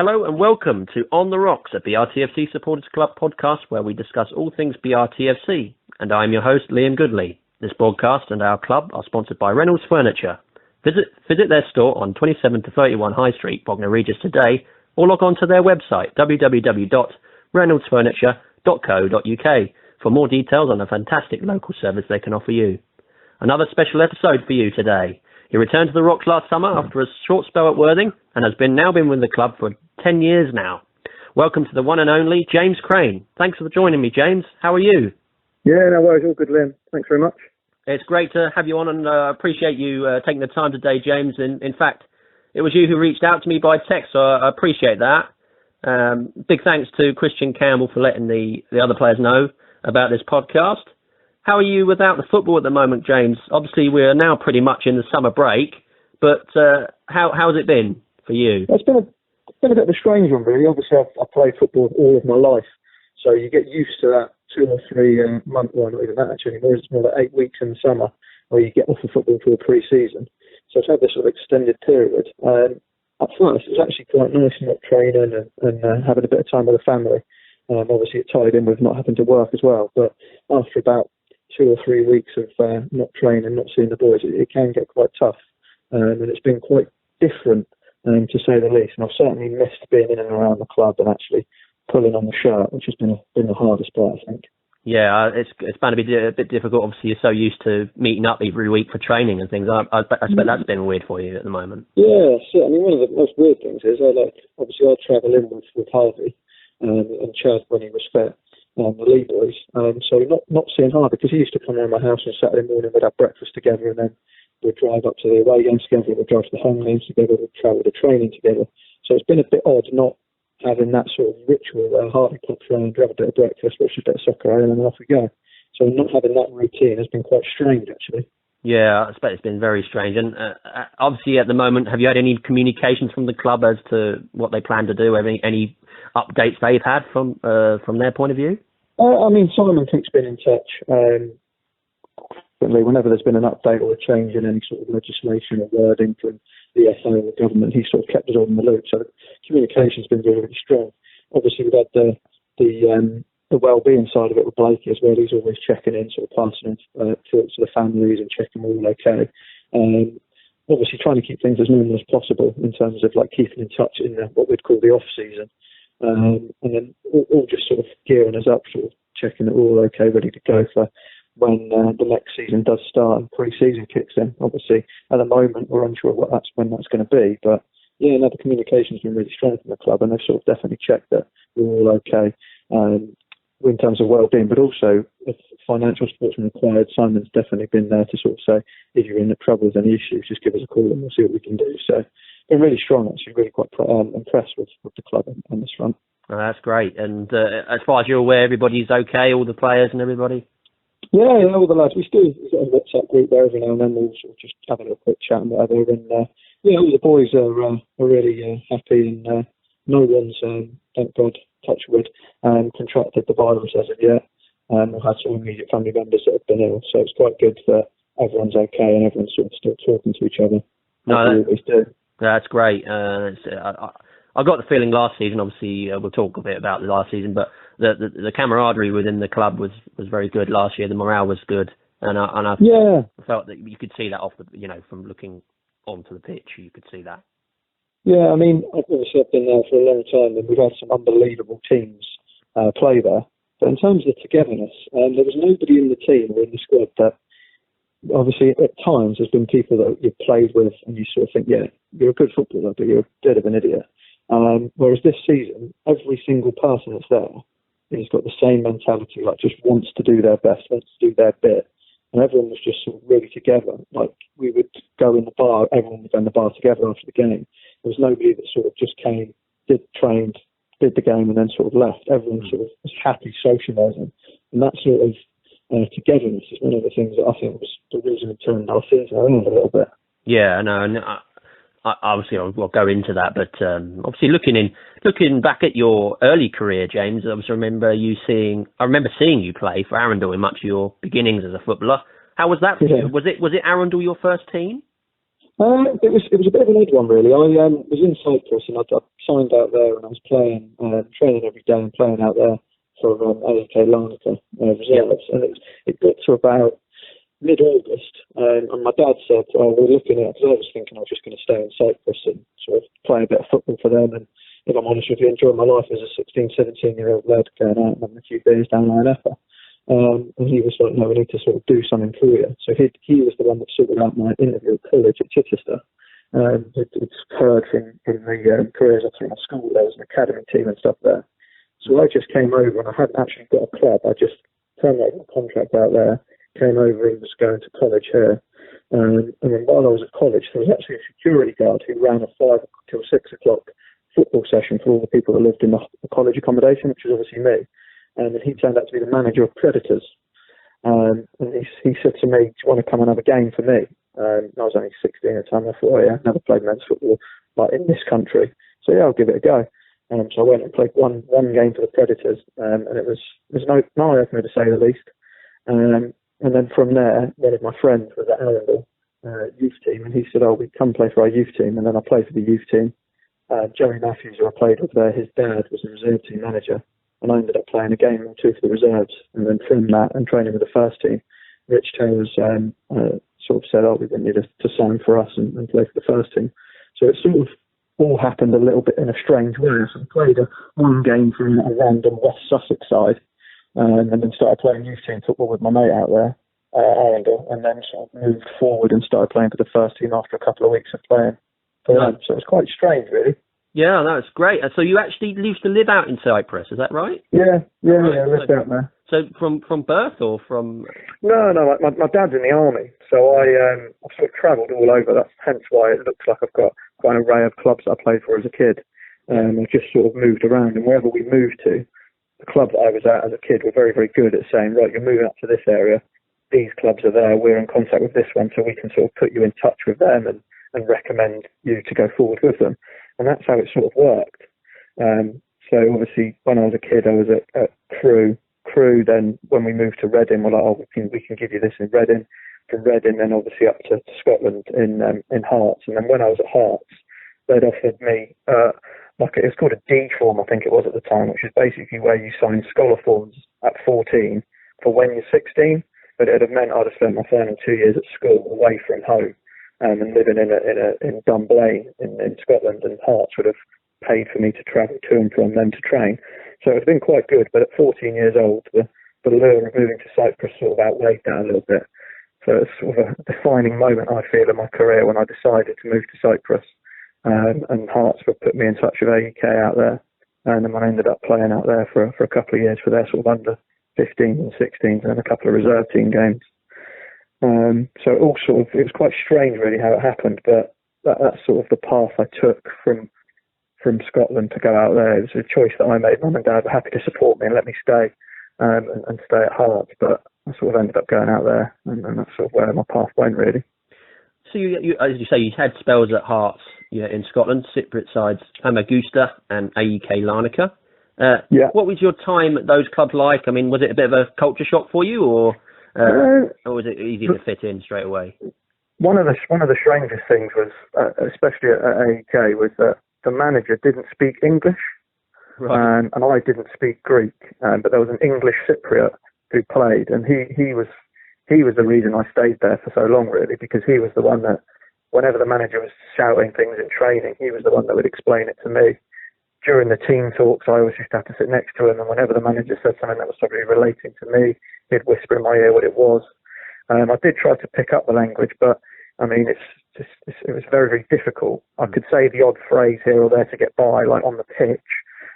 Hello and welcome to On the Rocks, a BRTFC Supporters Club podcast where we discuss all things BRTFC. And I'm your host, Liam Goodley. This broadcast and our club are sponsored by Reynolds Furniture. Visit their store on 27 to 31 High Street, Bognor Regis today, or log on to their website, www.reynoldsfurniture.co.uk, for more details on the fantastic local service they can offer you. Another special episode for you today. He returned to the Rocks last summer after a short spell at Worthing and has now been with the club for 10 years now. Welcome to the one and only James Crane. Thanks for joining me, James. How are you? Yeah, no worries. All good, Liam. Thanks very much. It's great to have you on and appreciate you taking the time today, James. In fact, it was you who reached out to me by text, so I appreciate that. Big thanks to Christian Campbell for letting the other players know about this podcast. How are you without the football at the moment, James? Obviously, we're now pretty much in the summer break, but how's it been for you? It's been a bit of a strange one, really. Obviously, I've played football all of my life, so you get used to that 2 or 3 month, well, not even that actually anymore. It's more like 8 weeks in the summer where you get off of football for a pre-season. So I've had this sort of extended period. At first, it was actually quite nice not training and having a bit of time with the family. Obviously, it tied in with not having to work as well. But after about 2 or 3 weeks of not training, not seeing the boys, it can get quite tough. And it's been quite different, to say the least. And I've certainly missed being in and around the club and actually pulling on the shirt, which has been the hardest part, I think. Yeah, it's bound to be a bit difficult. Obviously, you're so used to meeting up every week for training and things. I expect that's been weird for you at the moment. Yeah, so, I mean, one of the most weird things is I travel in with Harvey and Chad when he was fit. The Lee boys, so not seeing Harvey because he used to come around my house on Saturday morning. We'd have breakfast together and then we'd drive up to the away games together. We'd drive to the home games together. We'd travel to training together. So it's been a bit odd not having that sort of ritual where Harvey pops around, have a bit of breakfast, watch a bit of soccer, and then off we go. So not having that routine has been quite strange, actually. Yeah, I expect it's been very strange. And obviously, at the moment, have you had any communications from the club as to what they plan to do? Any updates they've had from their point of view? I mean, Simon keeps been in touch. Whenever there's been an update or a change in any sort of legislation or wording from the FA or the government, he sort of kept us all in the loop. So the communication's been really, really strong. Obviously, we've had the well-being side of it with Blakey as well. He's always checking in, sort of passing in to the families and checking all okay. Obviously, trying to keep things as normal as possible in terms of like keeping in touch in what we'd call the off-season. And then all just sort of gearing us up, sort of checking that we're all okay, ready to go for when the next season does start and pre-season kicks in. Obviously, at the moment, we're unsure when that's going to be. But yeah, the communication's been really strong from the club, and they've sort of definitely checked that we're all okay in terms of well-being, but also if financial support's been required. Simon's definitely been there to sort of say, if you're in trouble with any issues, just give us a call and we'll see what we can do. So been really strong, actually, really quite impressed with the club on this front. Oh, that's great. And as far as you're aware, everybody's okay, all the players and everybody? Yeah, all the lads. We've got a WhatsApp group there every now and then. We'll sort of just have a little quick chat and whatever. And all the boys are really happy, and no one's, thank God, touch wood, contracted the virus as of yet. We've had some immediate family members that have been ill, so it's quite good that everyone's okay and everyone's sort of still talking to each other. No, we always do. That's great. I got the feeling last season, obviously we'll talk a bit about the last season, but the camaraderie within the club was very good last year. The morale was good, and I felt that you could see that off from looking onto the pitch, you could see that. Yeah, I mean, obviously I've been there for a long time and we've had some unbelievable teams play there. But in terms of togetherness, there was nobody in the team or in the squad that, obviously at times there's been people that you've played with and you sort of think, yeah, you're a good footballer, but you're a bit of an idiot. Whereas this season, every single person that's there has got the same mentality, like just wants to do their best, wants to do their bit. And everyone was just sort of really together. Like we would go in the bar, everyone would go in the bar together after the game. There was nobody that sort of just came, trained, did the game and then sort of left. Everyone sort of was happy socialising. And that sort of togetherness is one of the things that I think was the reason it turned our season around a little bit. Yeah, no, and obviously we'll go into that, but obviously looking back at your early career, James, I remember seeing you play for Arundel in much of your beginnings as a footballer. How was that for you? Was it Arundel your first team? It was a bit of an odd one, really. I was in Cyprus and I signed out there and I was playing, training every day and playing out there for AEK Larnaca reserves. And it got to about mid-August, and my dad said, "Oh, we're looking at," because I was thinking I was just going to stay in Cyprus and sort of play a bit of football for them. And if I'm honest with you, enjoy my life as a 16, 17-year-old lad going out and having a few beers down Lioneffa. And he was like, "No, we need to sort of do something for you." So he was the one that sorted out my interview at college at Chichester. It's heard from the careers up through my school. There was an academy team and stuff there. So I just came over and I hadn't actually got a club. I just terminated my contract out there, came over and was going to college here. And then while I was at college, there was actually a security guard who ran a 5 till 6 o'clock football session for all the people that lived in the college accommodation, which was obviously me. And he turned out to be the manager of Predators. And he said to me, "Do you want to come and have a game for me?" I was only 16 at the time. I thought, "Oh yeah, I've never played men's football like in this country. So yeah, I'll give it a go." So I went and played one game for the Predators. And it was an eye-opener to say the least. And then from there, one of my friends was at Arundel youth team, and he said, "Oh, we come play for our youth team." And then I played for the youth team. Jerry Matthews, who I played with there, his dad was a reserve team manager. And I ended up playing a game or two for the reserves. And then from that and training with the first team, Rich Taylor's sort of said, "Oh, we want you to sign for us and play for the first team." So it sort of all happened a little bit in a strange way. So I played one game for a random West Sussex side, and then started playing youth team football with my mate out there, Arundel, and then sort of moved forward and started playing for the first team after a couple of weeks of playing for them. So it was quite strange, really. Yeah, that's great. So you actually used to live out in Cyprus, is that right? Yeah, I lived out there. So from birth or from? No, my dad's in the army, so I've sort of travelled all over. That's hence why it looks like I've got quite an array of clubs that I played for as a kid. I've just sort of moved around, and wherever we moved to, the club that I was at as a kid were very, very good at saying, "Right, you're moving up to this area. These clubs are there. We're in contact with this one, so we can sort of put you in touch with them and recommend you to go forward with them." And that's how it sort of worked. So obviously, when I was a kid, I was at Crewe. Then when we moved to Reading, we're like, "Oh, we can give you this in Reading." From Reading, then obviously up to Scotland in Hearts. And then when I was at Hearts, they'd offered me it was called a D form, I think it was at the time, which is basically where you sign scholar forms at 14 for when you're 16. But it'd have meant I'd have spent my final 2 years at school away from home. And living in Dunblane in Scotland, and Hearts would have paid for me to travel to and from them to train. So it's been quite good, but at 14 years old, the lure of moving to Cyprus sort of outweighed that a little bit. So it's sort of a defining moment, I feel, in my career when I decided to move to Cyprus. And Hearts would put me in touch with AEK out there, and then I ended up playing out there for a couple of years for their sort of under 15s and 16s and a couple of reserve team games. So it was quite strange really how it happened, but that's sort of the path I took from Scotland to go out there. It was a choice that I made. Mum and Dad were happy to support me and let me stay and stay at Hearts, but I sort of ended up going out there, and that's sort of where my path went really. So you as you say, you had spells at Hearts, in Scotland, Cypriot sides, Famagusta and AEK Larnaca. What was your time at those clubs like? I mean, was it a bit of a culture shock for you, or was it easy to fit in straight away? One of the strangest things was, especially at AEK, was that the manager didn't speak English, right. And I didn't speak Greek, but there was an English Cypriot who played, and he was the reason I stayed there for so long, really, because he was the one that, whenever the manager was shouting things in training, he was the one that would explain it to me. During the team talks, I always used to have to sit next to him, and whenever the manager said something that was probably relating to me, he'd whisper in my ear what it was. I did try to pick up the language, but I mean, it was very, very difficult. I could say the odd phrase here or there to get by, like on the pitch,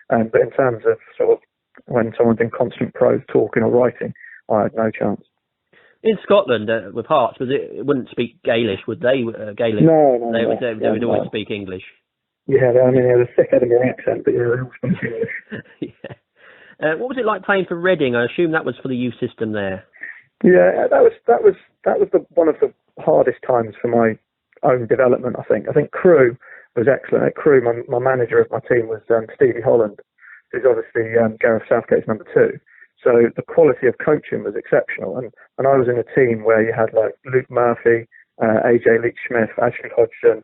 but in terms of sort of when someone's in constant prose talking or writing, I had no chance. In Scotland, with Hearts, it wouldn't speak Gaelish, would they? Gaelic? No. They would always speak English. Yeah, I mean, it was a thick Edinburgh accent, but yeah, they all speak English. Yeah. What was it like playing for Reading? I assume that was for the youth system there. Yeah, that was one of the hardest times for my own development. I think Crewe was excellent. At Crewe, my manager of my team was Stevie Holland, who's obviously Gareth Southgate's number 2. So the quality of coaching was exceptional, and I was in a team where you had like Luke Murphy, AJ Leach-Smith, Ashley Hodgson,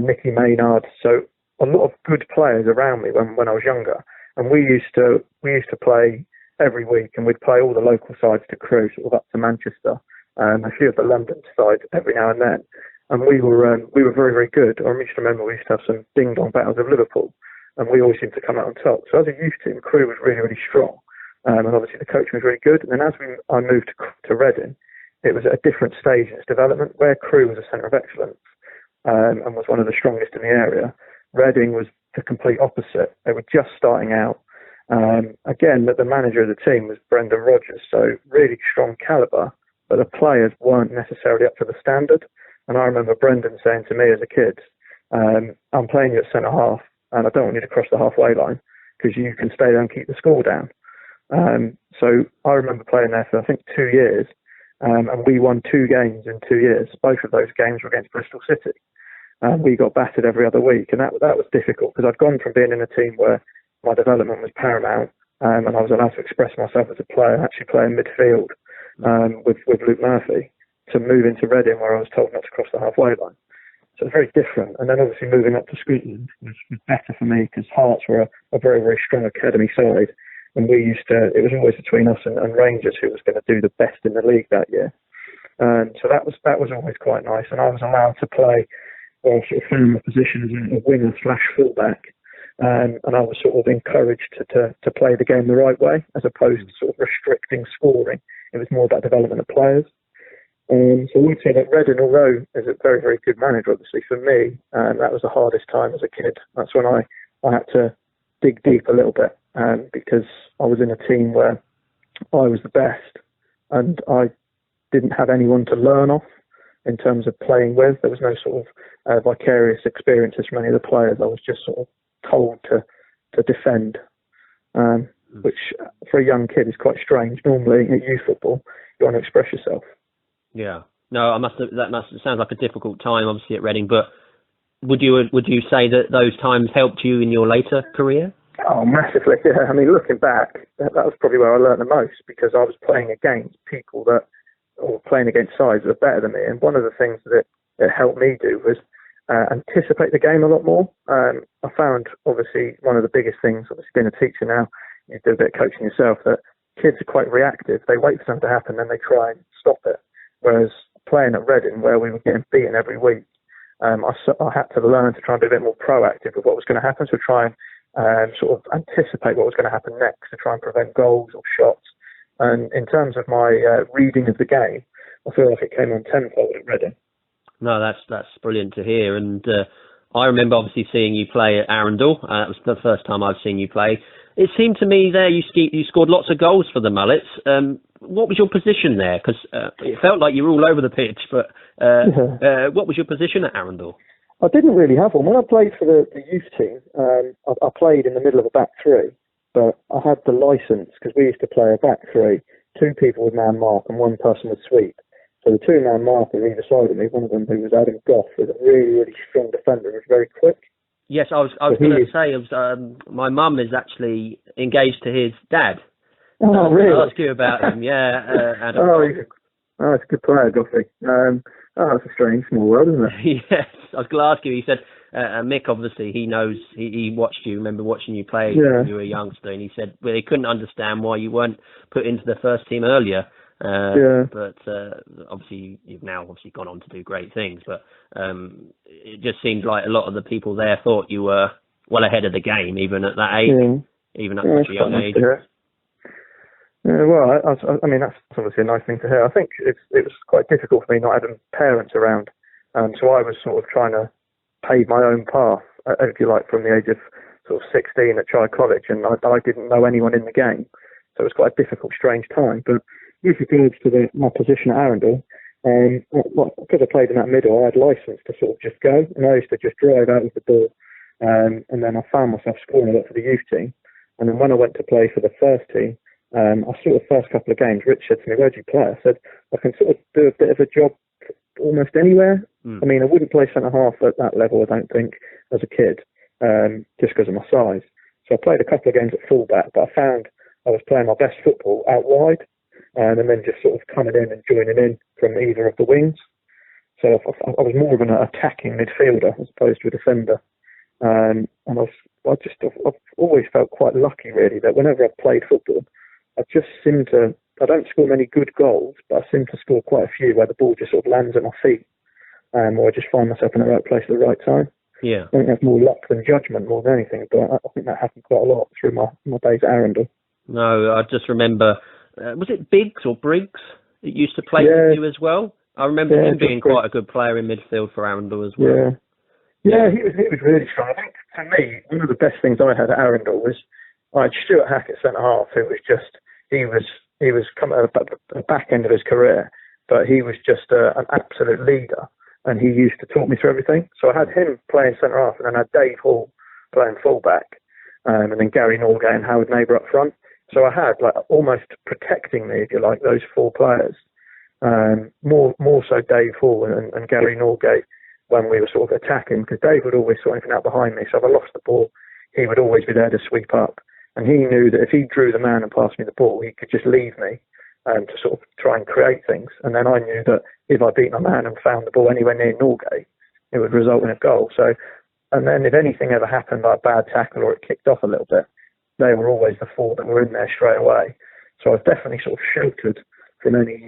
Nicky Maynard. So a lot of good players around me when I was younger. And we used to play every week, and we'd play all the local sides to Crewe, sort of up to Manchester, a few of the London sides every now and then. And we were very, very good. I used to remember we used to have some ding-dong battles of Liverpool, and we always seemed to come out on top. So as a youth team, Crewe was really, really strong. And obviously the coaching was really good. And then as I moved to Reading, it was at a different stage in its development, where Crewe was a centre of excellence and was one of the strongest in the area. Reading was the complete opposite. They were just starting out. Again, the manager of the team was Brendan Rodgers, so really strong calibre, but the players weren't necessarily up to the standard. And I remember Brendan saying to me as a kid, I'm playing you at centre-half, and I don't want you to cross the halfway line because you can stay there and keep the score down. So I remember playing there for, I think, 2 years, and we won 2 games in 2 years. Both of those games were against Bristol City. We got battered every other week, and that was difficult because I'd gone from being in a team where my development was paramount, and I was allowed to express myself as a player, actually playing midfield with Luke Murphy, to move into Reading where I was told not to cross the halfway line. So it's very different. And then obviously moving up to Scotland was better for me because Hearts were a very, very strong academy side, and it was always between us and Rangers who was going to do the best in the league that year. So that was always quite nice, and I was allowed to play sort of from a position as a winger/fullback, and I was sort of encouraged to play the game the right way as opposed to sort of restricting scoring. It was more about development of players. So I would say that Reading, although is a very, very good manager, obviously for me, that was the hardest time as a kid. That's when I had to dig deep a little bit because I was in a team where I was the best and I didn't have anyone to learn off in terms of playing with. There was no sort of vicarious experiences from any of the players. I was just sort of told to defend, which for a young kid is quite strange. Normally at youth football, you want to express yourself. Yeah. No, sounds like a difficult time, obviously, at Reading. But would you say that those times helped you in your later career? Oh, massively. Yeah. I mean, looking back, that was probably where I learned the most because I was playing against people or playing against sides that were better than me. And one of the things that it helped me do was anticipate the game a lot more. I found, obviously, one of the biggest things, obviously being a teacher now, you do a bit of coaching yourself, that kids are quite reactive. They wait for something to happen, then they try and stop it. Whereas playing at Reading, where we were getting beaten every week, I had to learn to try and be a bit more proactive with what was going to happen, so try and sort of anticipate what was going to happen next, to try and prevent goals or shots. And in terms of my reading of the game, I feel like it came on tenfold at Reading. No, that's brilliant to hear. And I remember obviously seeing you play at Arundel. That was the first time I've seen you play. It seemed to me there you scored lots of goals for the Mullets. What was your position there? Because it felt like you were all over the pitch. But what was your position at Arundel? I didn't really have one. When I played for the youth team, I played in the middle of a back three. But I had the licence, because we used to play a back three, 2 people with man mark and 1 person with sweep. So the 2 man markers either side of me, one of them who was Adam Goff, was a really, really strong defender and was very quick. Yes, I was going to say, my mum is actually engaged to his dad. Oh, really? I'll ask you about him, yeah. Adam It's a good player, Goffy. It's a strange small world, isn't it? Yes, I was going to ask you. He said, Mick, obviously, he knows, he watched you, remember watching you play when you were a youngster, and he said, well, he couldn't understand why you weren't put into the first team earlier. But obviously, you've now obviously gone on to do great things. But it just seemed like a lot of the people there thought you were well ahead of the game, even at that age, even at such a young age. Well, I mean, that's obviously a nice thing to hear. I think it was quite difficult for me not having parents around. So I was sort of trying to pave my own path, if you like, from the age of sort of 16 at Chai College, and I didn't know anyone in the game. So it was quite a difficult, strange time. But with regards to my position at Arundel, because I played in that middle, I had licence to sort of just go, and I used to just drive out of the door. And then I found myself scoring a lot for the youth team. And then when I went to play for the first team, I saw the first couple of games. Rich said to me, "Where do you play?" I said, "I can sort of do a bit of a job almost anywhere." I mean, I wouldn't play centre half at that level, I don't think, as a kid, just because of my size. So I played a couple of games at fullback, but I found I was playing my best football out wide, and then just sort of coming in and joining in from either of the wings. So I was more of an attacking midfielder as opposed to a defender. And I've always felt quite lucky, really, that whenever I've played football, I don't score many good goals, but I seem to score quite a few where the ball just sort of lands at my feet, or I just find myself in the right place at the right time. Yeah. I think that's more luck than judgment more than anything, but I think that happened quite a lot through my days at Arundel. No, I just remember, was it Biggs or Briggs that used to play with you as well? I remember him being quite a good player in midfield for Arundel as well. Yeah, he was really strong. I think, for me, one of the best things I had at Arundel was I had Stuart Hackett centre-half, who was just, he was coming at the back end of his career, but he was just an absolute leader. And he used to talk me through everything. So I had him playing centre-half, and then I had Dave Hall playing full-back, and then Gary Norgate and Howard Neighbour up front. So I had, like, almost protecting me, if you like, those four players. More so Dave Hall and Gary Norgate when we were sort of attacking, because Dave would always sort anything out behind me. So if I lost the ball, he would always be there to sweep up. And he knew that if he drew the man and passed me the ball, he could just leave me to sort of try and create things. And then I knew that if I beat my man and found the ball anywhere near Norgate, it would result in a goal. So, and then if anything ever happened, like a bad tackle or it kicked off a little bit, they were always the four that were in there straight away. So I was definitely sort of sheltered from any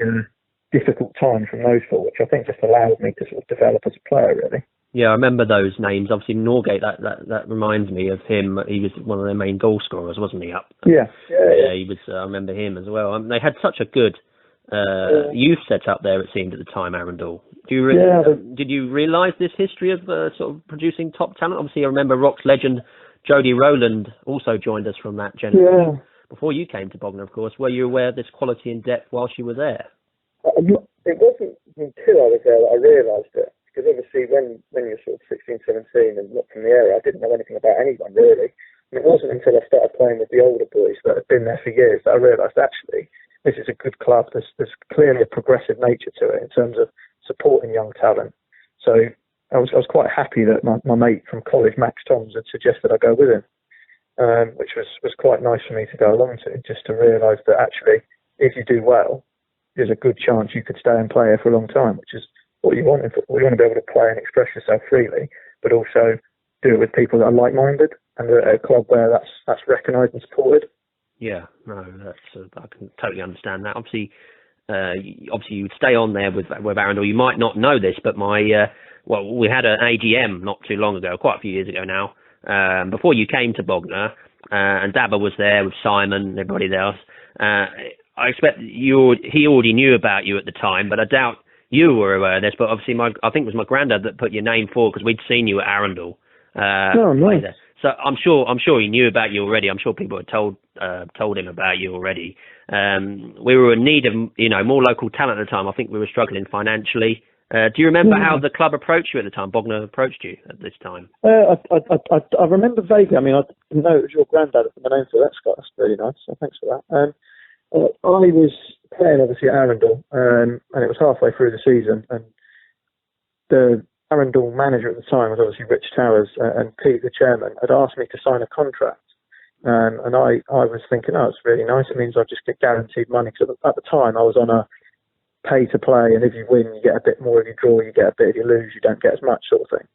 difficult times from those four, which I think just allowed me to sort of develop as a player, really. Yeah, I remember those names. Obviously, Norgate, that reminds me of him. He was one of their main goal scorers, wasn't he? Yeah, he was. I remember him as well. They had such a good youth set up there, it seemed, at the time, Arundel. Did you realise this history of sort of producing top talent? Obviously, I remember Rock's legend, Jodie Rowland, also joined us from that generation. Before you came to Bognor, of course. Were you aware of this quality and depth whilst you were there? It wasn't until I was there that I realised it. Because obviously when you're sort of 16, 17 and not from the area, I didn't know anything about anyone really. And it wasn't until I started playing with the older boys that had been there for years that I realised actually this is a good club. There's clearly a progressive nature to it in terms of supporting young talent. So I was quite happy that my mate from college, Max Toms, had suggested I go with him, which was quite nice for me to go along to, just to realise that actually if you do well, there's a good chance you could stay and play here for a long time, which is what you want in football. You want to be able to play and express yourself freely, but also do it with people that are like-minded and a club where that's recognised and supported. Yeah, no, I can totally understand that. Obviously, you would stay on there with Arundel. You might not know this, but we had an AGM not too long ago, quite a few years ago now, before you came to Bognor, and Dabba was there with Simon and everybody else. I expect he already knew about you at the time, but I doubt you were aware of this. But obviously, I think it was my granddad that put your name forward because we'd seen you at Arundel. Nice. So I'm sure he knew about you already. I'm sure people had told him about you already. We were in need of more local talent at the time. I think we were struggling financially. Do you remember how the club approached you at the time? Bognor approached you at this time? I remember vaguely. I mean, I didn't know it was your granddad that put my name for that, Scott. That's really nice. So thanks for that. I was playing obviously at Arundel, and it was halfway through the season, and the Arundel manager at the time was obviously Rich Towers, and Pete, the chairman, had asked me to sign a contract. And I was thinking, it's really nice. It means I just get guaranteed money. Because at the time, I was on a pay to play, and if you win, you get a bit more. If you draw, you get a bit. If you lose, you don't get as much, sort of thing.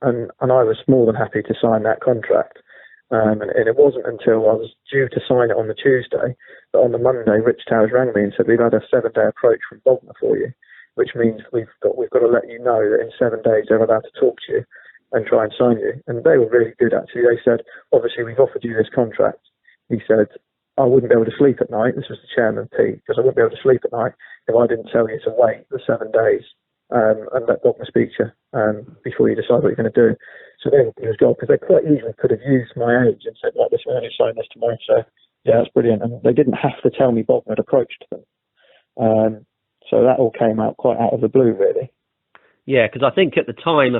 And I was more than happy to sign that contract. And it wasn't until I was due to sign it on the Tuesday that on the Monday, Rich Towers rang me and said, we've had a 7-day approach from Bognor for you, which means we've got to let you know that in 7 days they're allowed to talk to you and try and sign you. And they were really good, actually. They said, obviously, we've offered you this contract. He said, I wouldn't be able to sleep at night. This was the chairman, Pete, because I wouldn't be able to sleep at night if I didn't tell you to wait the 7 days and let Bognor speak to you before you decide what you're going to do. So they were good as well, because they quite easily could have used my age and said, like, this, we're only sign this tomorrow. So, yeah, that's brilliant. And they didn't have to tell me Bognor had approached them. So that all came out quite out of the blue, really. Yeah, because I think at the time,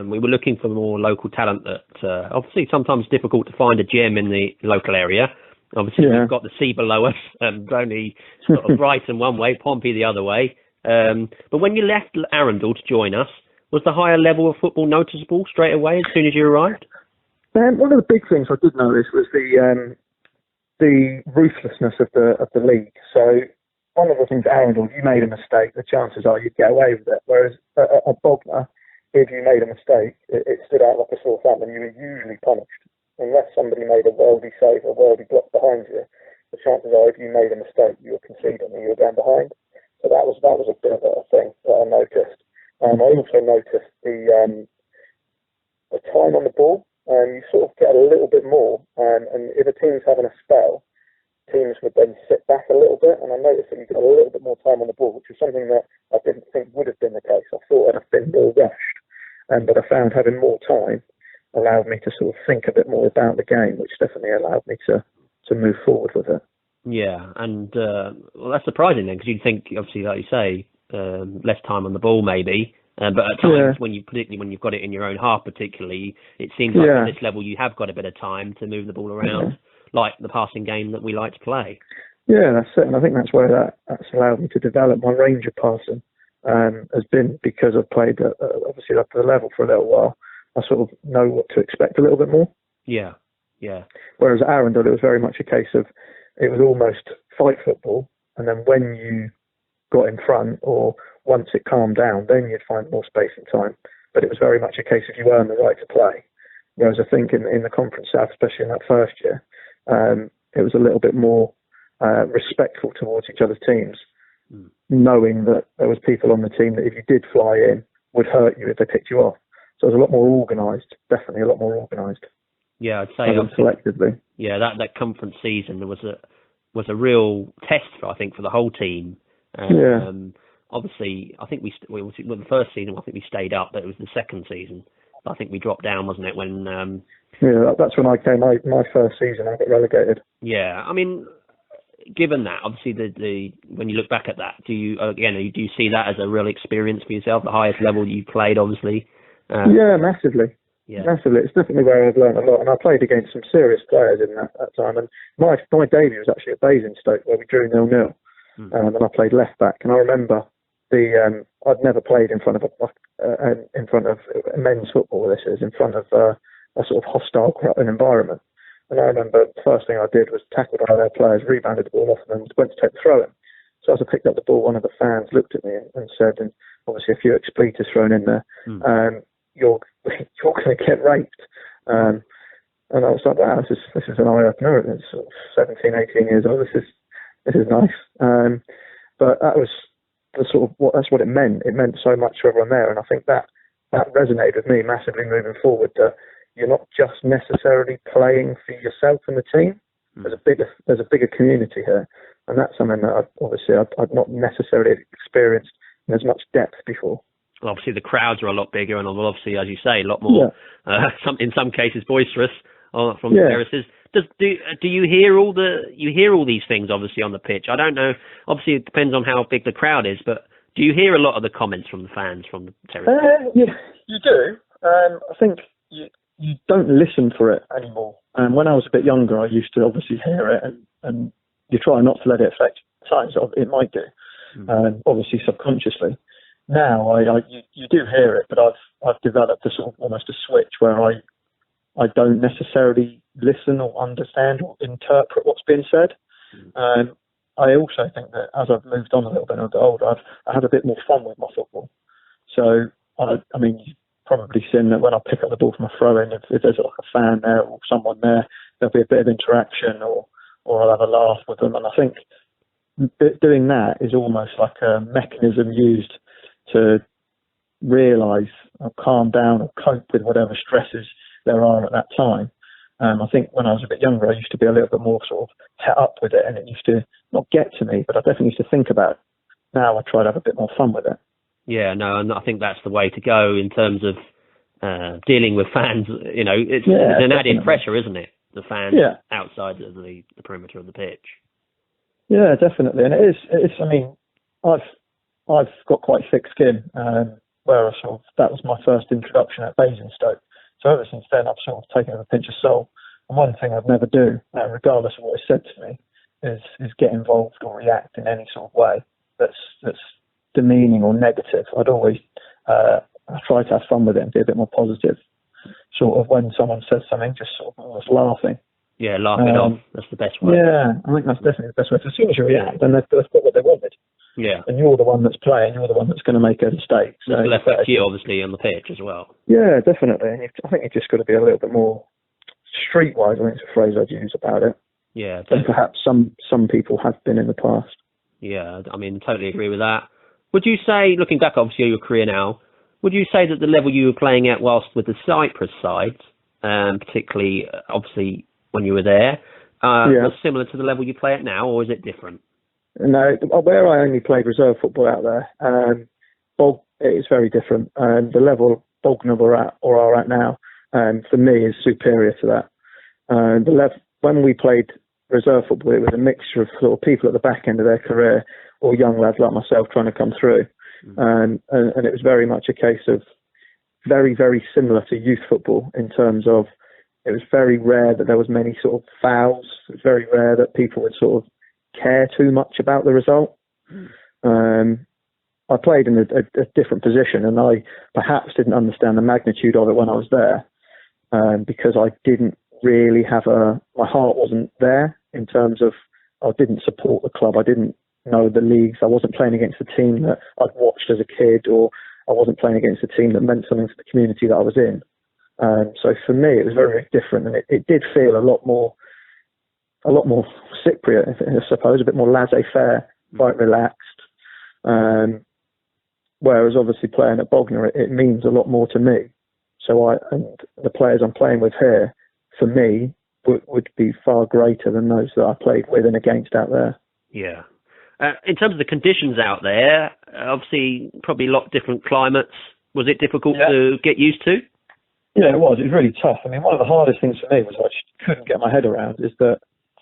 we were looking for more local talent that obviously sometimes difficult to find a gem in the local area. Obviously, we've got the sea below us, only sort of Brighton one way, Pompey the other way. But when you left Arundel to join us, was the higher level of football noticeable straight away as soon as you arrived? One of the big things I did notice was the ruthlessness of the league. So one of the things at Arundel, if you made a mistake, the chances are you'd get away with it. Whereas at Bognor, if you made a mistake, it stood out like a sore thumb, and you were usually punished. Unless somebody made a worldy save or a worldy block behind you, the chances are if you made a mistake, you were conceding and you were going behind. So that was a bit of a thing that I noticed. I also noticed the time on the ball. You sort of get a little bit more, and if a team's having a spell, teams would then sit back a little bit, and I noticed that you got a little bit more time on the ball, which was something that I didn't think would have been the case. I thought I'd have been more rushed, but I found having more time allowed me to sort of think a bit more about the game, which definitely allowed me to move forward with it. Yeah, and well, that's surprising then, because you'd think, obviously, like you say, less time on the ball maybe, but at times particularly when you've got it in your own half, particularly, it seems like at this level you have got a bit of time to move the ball around, like the passing game that we like to play. Yeah, that's it, and I think that's where that's allowed me to develop my range of passing. Has been because I've played obviously up to the level for a little while. I sort of know what to expect a little bit more. Yeah. Whereas at Arundel, it was very much a case of it was almost fight football, and then when you got in front or once it calmed down, then you'd find more space and time. But it was very much a case of you earn the right to play. Whereas I think in the Conference South, especially in that first year, it was a little bit more respectful towards each other's teams, knowing that there was people on the team that if you did fly in would hurt you if they picked you off. So it was a lot more organised, definitely a lot more organised. Yeah, I'd say collectively. Yeah, that conference season was a real test for the whole team. Obviously, I think the first season I think we stayed up, but it was the second season I think we dropped down, wasn't it? When that's when I came. My first season, I got relegated. Yeah, I mean, given that, obviously, the when you look back at that, do you see that as a real experience for yourself, the highest level you played, obviously? Massively. Yeah. Massively. It's definitely where I've learned a lot, and I played against some serious players in that time. And my debut was actually at Basingstoke, where we drew 0-0, and I played left back. And I remember I'd never played in front of men's football. This is in front of a sort of hostile environment. And I remember the first thing I did was tackled one of their players, rebounded the ball off them, and went to take the throw in. So as I picked up the ball, one of the fans looked at me and said, and obviously a few expletives thrown in there, you're going to get raped. And I was like, wow, this is an eye-opener. It's sort of 17, 18 years old. This is nice. But that was that's what it meant. It meant so much to everyone there. And I think that resonated with me massively moving forward, that you're not just necessarily playing for yourself and the team. There's a bigger community here. And that's something that I've not necessarily experienced in as much depth before. Obviously, the crowds are a lot bigger, and obviously, as you say, a lot more. In some cases, boisterous from the terraces. Do you hear all these things? Obviously, on the pitch, I don't know. Obviously, it depends on how big the crowd is, but do you hear a lot of the comments from the fans from the terraces? Yeah, you do. I think you don't listen for it anymore. And when I was a bit younger, I used to obviously hear it, and you try not to let it affect times. It might do, obviously subconsciously. Now you do hear it, but I've developed a sort of almost a switch where I don't necessarily listen or understand or interpret what's being said. I also think that as I've moved on a little bit and I've got older, I had a bit more fun with my football. So I mean, you've probably seen that when I pick up the ball from a throw-in, if there's like a fan there or someone there, there'll be a bit of interaction or I'll have a laugh with them. And I think doing that is almost like a mechanism used to realise or calm down or cope with whatever stresses there are at that time. I think when I was a bit younger, I used to be a little bit more sort of het up with it, and it used to not get to me, but I definitely used to think about it. Now I try to have a bit more fun with it. Yeah, no, and I think that's the way to go in terms of dealing with fans. You know, it's an added pressure, isn't it? The fans outside of the perimeter of the pitch. Yeah, definitely, and it is. I mean, I've got quite thick skin, where that was my first introduction at Basingstoke. So ever since then, I've sort of taken it with a pinch of salt. And one thing I'd never do, regardless of what is said to me, is get involved or react in any sort of way that's demeaning or negative. I'd always try to have fun with it and be a bit more positive. Sort of when someone says something, just sort of almost laughing Yeah, laugh it off. That's the best way. Yeah, I think that's definitely the best way. As soon as you react, then they've got what they wanted. Yeah. And you're the one that's playing, you're the one that's going to make a mistake. So it's left up to you, obviously, on the pitch as well. Yeah, definitely. And I think you've just got to be a little bit more streetwise, I think it's a phrase I'd use about it. Yeah. Than perhaps some people have been in the past. Yeah, I mean, totally agree with that. Would you say, looking back obviously at your career now, would you say that the level you were playing at whilst with the Cyprus side, particularly obviously when you were there, was similar to the level you play at now, or is it different? No, where I only played reserve football out there, it is very different. The level Bognor are at now, for me, is superior to that. When we played reserve football, it was a mixture of sort of people at the back end of their career or young lads like myself trying to come through. And it was very much a case of very, very similar to youth football in terms of it was very rare that there was many sort of fouls. It was very rare that people would sort of care too much about the result. I played in a different position, and I perhaps didn't understand the magnitude of it when I was there, because I didn't really have my heart wasn't there in terms of I didn't support the club. I didn't know the leagues. I wasn't playing against a team that I'd watched as a kid, or I wasn't playing against a team that meant something to the community that I was in. So for me, it was very, very different, and it did feel a lot more Cypriot, I suppose, a bit more laissez-faire, quite relaxed. Whereas obviously playing at Bognor, it means a lot more to me. So and the players I'm playing with here, for me, would be far greater than those that I played with and against out there. Yeah. In terms of the conditions out there, obviously probably a lot of different climates. Was it difficult to get used to? Yeah, it was. It was really tough. I mean, one of the hardest things for me was I just couldn't get my head around is that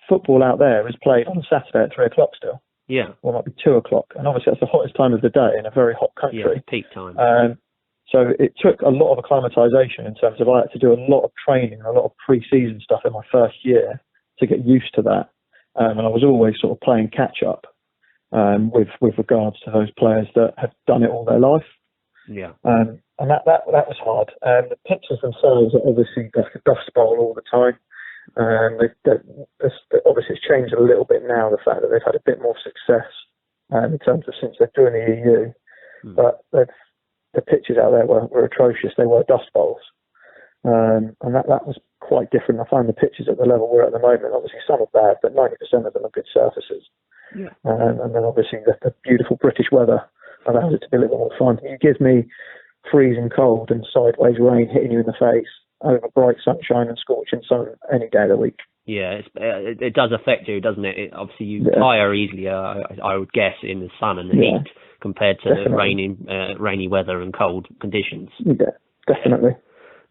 football out there is played on Saturday at 3 o'clock still. Yeah. Well, it might be 2 o'clock. And obviously that's the hottest time of the day in a very hot country. Yeah, peak time. So it took a lot of acclimatisation in terms of I had to do a lot of training, a lot of pre-season stuff in my first year to get used to that. And I was always sort of playing catch-up with regards to those players that had done it all their life. Yeah. And that was hard. The pitches themselves are obviously like a dust bowl all the time. Obviously it's changed a little bit now, the fact that they've had a bit more success in terms of since they've joined the EU. But the pitches out there were atrocious. They were dust bowls. And that was quite different. I find the pitches at the level we're at the moment, obviously some are bad, but 90% of them are good surfaces. Yeah. And then obviously the beautiful British weather allows it to be a little more fun. You give me freezing cold and sideways rain hitting you in the face over bright sunshine and scorching sun any day of the week. Yeah, it does affect you, doesn't it? Obviously, you tire easier, I would guess, in the sun and the heat compared to rainy weather and cold conditions. Yeah, definitely.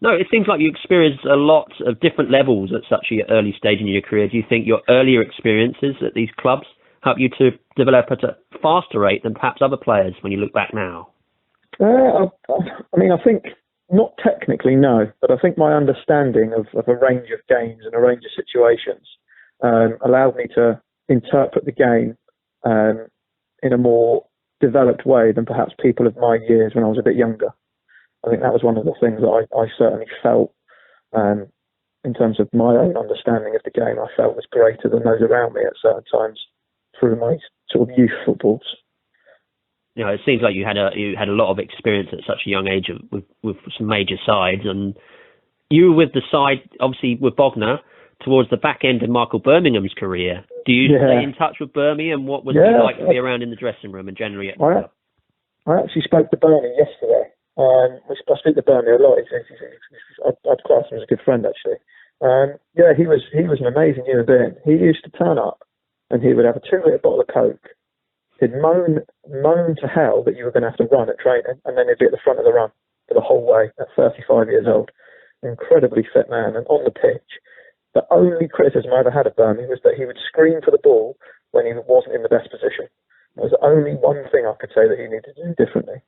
No, it seems like you experienced a lot of different levels at such an early stage in your career. Do you think your earlier experiences at these clubs help you to develop at a faster rate than perhaps other players when you look back now? I mean, I think not technically, no, but I think my understanding of a range of games and a range of situations allowed me to interpret the game in a more developed way than perhaps people of my years when I was a bit younger. I think that was one of the things that I certainly felt in terms of my own understanding of the game. I felt was greater than those around me at certain times through my sort of youth footballs. You know, it seems like you had a lot of experience at such a young age with some major sides, and you with the side, obviously with Bognor, towards the back end of Michael Birmingham's career. Do you stay in touch with Birmingham? What was it like to be around in the dressing room and generally at the club? I actually spoke to Bernie yesterday. I speak to Bernie a lot. I'd class him as a good friend, actually. He was an amazing human being. He used to turn up and he would have a 2-litre bottle of Coke. He'd moan to hell that you were going to have to run at training, and then he'd be at the front of the run for the whole way at 35 years old. Incredibly fit man, and on the pitch, the only criticism I ever had of Bernie was that he would scream for the ball when he wasn't in the best position. It was the only one thing I could say that he needed to do differently.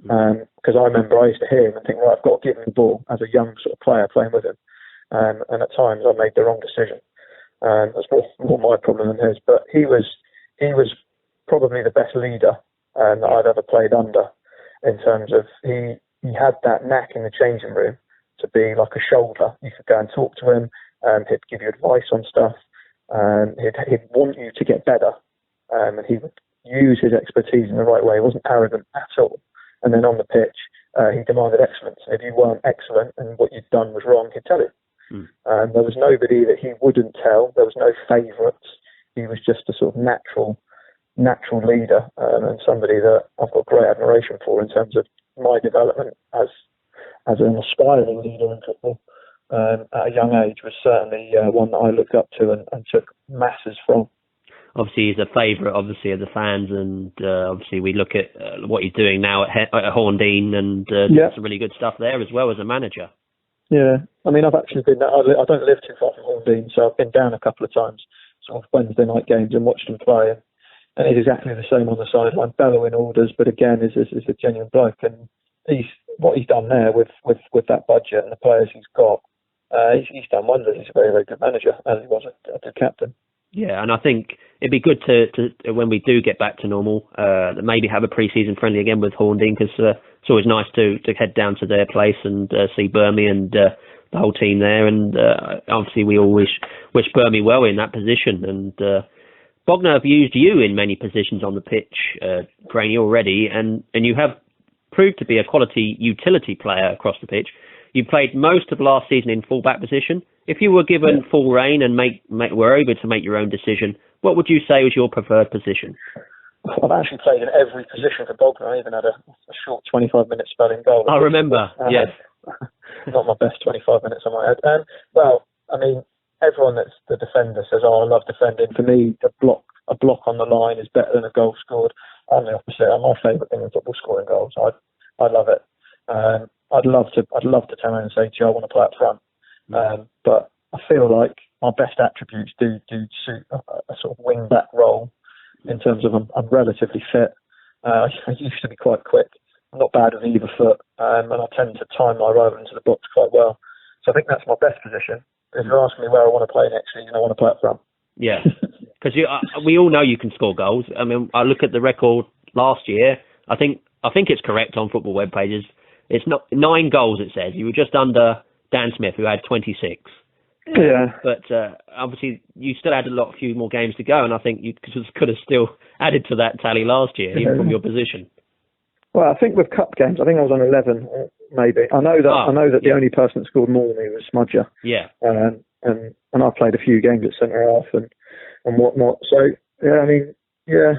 Because I remember I used to hear him and think, right, I've got to give him the ball as a young sort of player playing with him. And at times I made the wrong decision. That's more my problem than his. But he was probably the best leader that I'd ever played under, in terms of he had that knack in the changing room to be like a shoulder. You could go and talk to him, and he'd give you advice on stuff, and he'd want you to get better, and he would use his expertise in the right way. He wasn't arrogant at all. And then on the pitch, he demanded excellence. And if you weren't excellent and what you'd done was wrong, he'd tell it. There was nobody that he wouldn't tell. There was no favourites. He was just a sort of natural leader, and somebody that I've got great admiration for in terms of my development as an aspiring leader in football at a young age. Was certainly one that I looked up to and took masses from. Obviously, he's a favourite, obviously, of the fans, and obviously we look at what he's doing now at Horndean, and doing some really good stuff there as well as a manager. Yeah, I mean, I've actually been. I don't live too far from Horndean, so I've been down a couple of times, sort of Wednesday night games, and watched him play. And he's exactly the same on the sideline, bellowing orders, but again, is a genuine bloke. And what he's done there with that budget and the players he's got, he's done wonders. He's a very, very good manager, as he was a captain. Yeah, and I think it'd be good to when we do get back to normal, maybe have a pre-season friendly again with Horndean, because it's always nice to head down to their place and see Birmy and the whole team there. And obviously we always wish Birmy well in that position. And Bognor have used you in many positions on the pitch, Craney, already, and you have proved to be a quality utility player across the pitch. You played most of last season in full-back position. If you were given full reign and were able to make your own decision, what would you say was your preferred position? I've actually played in every position for Bognor. I even had a short 25-minute spell in goal. I remember, yes. Not my best 25 minutes, I might add. Well, I mean, everyone that's the defender says, I love defending. For me, a block on the line is better than a goal scored. I'm the opposite. My favourite thing in football, scoring goals. I love it. I'd love to turn around and say to you, I want to play up front. But I feel like my best attributes do suit a sort of wing back role, in terms of I'm relatively fit. I used to be quite quick. I'm not bad with either foot, and I tend to time my role into the box quite well. So I think that's my best position. If you're asking me where I want to play next season, I want to play up front. Yeah, because we all know you can score goals. I mean, I look at the record last year. I think it's correct on football web pages. It's not 9 goals. It says you were just under Dan Smith, who had 26. Yeah. But obviously, you still had a few more games to go, and I think you could have still added to that tally last year, even from your position. Well, I think with cup games, I think I was on 11, maybe. I know that the only person that scored more than me was Smudger. Yeah. And I played a few games at centre half and whatnot. So yeah, I mean, yeah,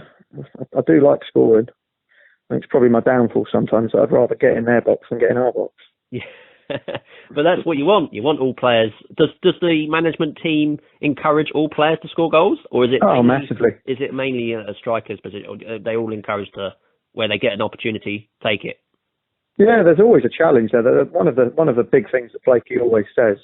I do like scoring. I think it's probably my downfall sometimes. I'd rather get in their box than get in our box. Yeah. But that's what you want. You want all players. Does the management team encourage all players to score goals, or is it massively? Is it mainly a striker's position, or are they all encouraged to, where they get an opportunity, take it? Yeah, there's always a challenge there. One of the big things that Blakey always says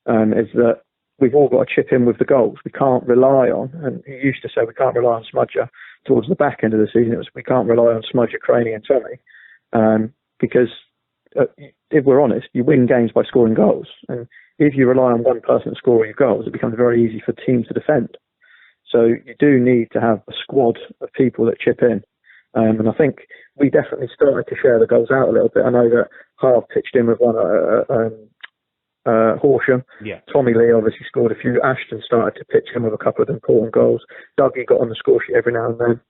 is that we've all got to chip in with the goals. We can't rely on, and he used to say we can't rely on Smudger towards the back end of the season. It was we can't rely on Smudger, Craney and Tommy, because if we're honest, you win games by scoring goals. And if you rely on one person to score your goals, it becomes very easy for teams to defend. So you do need to have a squad of people that chip in. And I think we definitely started to share the goals out a little bit. I know that Harv pitched in with one Horsham. Yeah. Tommy Lee obviously scored a few. Ashton started to pitch in with a couple of important goals. Dougie got on the score sheet every now and then.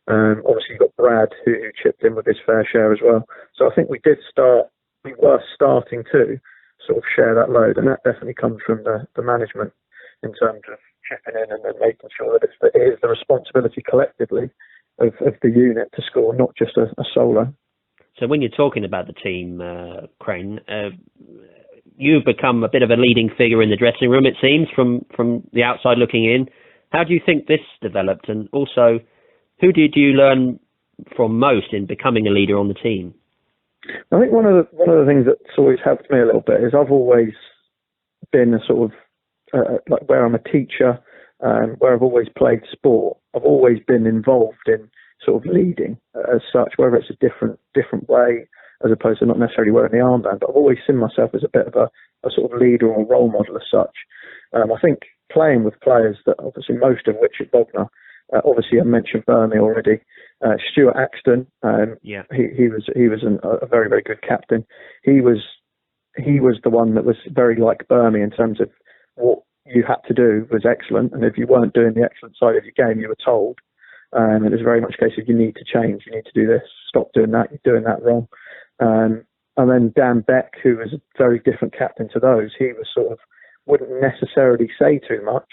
Obviously, you've got Brad who chipped in with his fair share as well. So I think we were starting to sort of share that load, and that definitely comes from the management in terms of chipping in and then making sure that it is the responsibility collectively of the unit to score, not just a solo. So when you're talking about the team, Crane, you've become a bit of a leading figure in the dressing room, it seems, from the outside looking in. How do you think this developed? And also, who did you learn from most in becoming a leader on the team? I think one of the things that's always helped me a little bit is I've always been a sort of like where I'm a teacher, where I've always played sport. I've always been involved in sort of leading as such, whether it's a different way as opposed to not necessarily wearing the armband. But I've always seen myself as a bit of a sort of leader or role model as such. I think playing with players that obviously most of which at Bognor. Obviously, I mentioned Birmy already. Stuart Axton, he was a very, very good captain. He was he was the one that was very like Burmy in terms of what you had to do was excellent, and if you weren't doing the excellent side of your game, you were told. It was very much a case of you need to change, you need to do this, stop doing that, you're doing that wrong. And then Dan Beck, who was a very different captain to those, he was sort of, wouldn't necessarily say too much,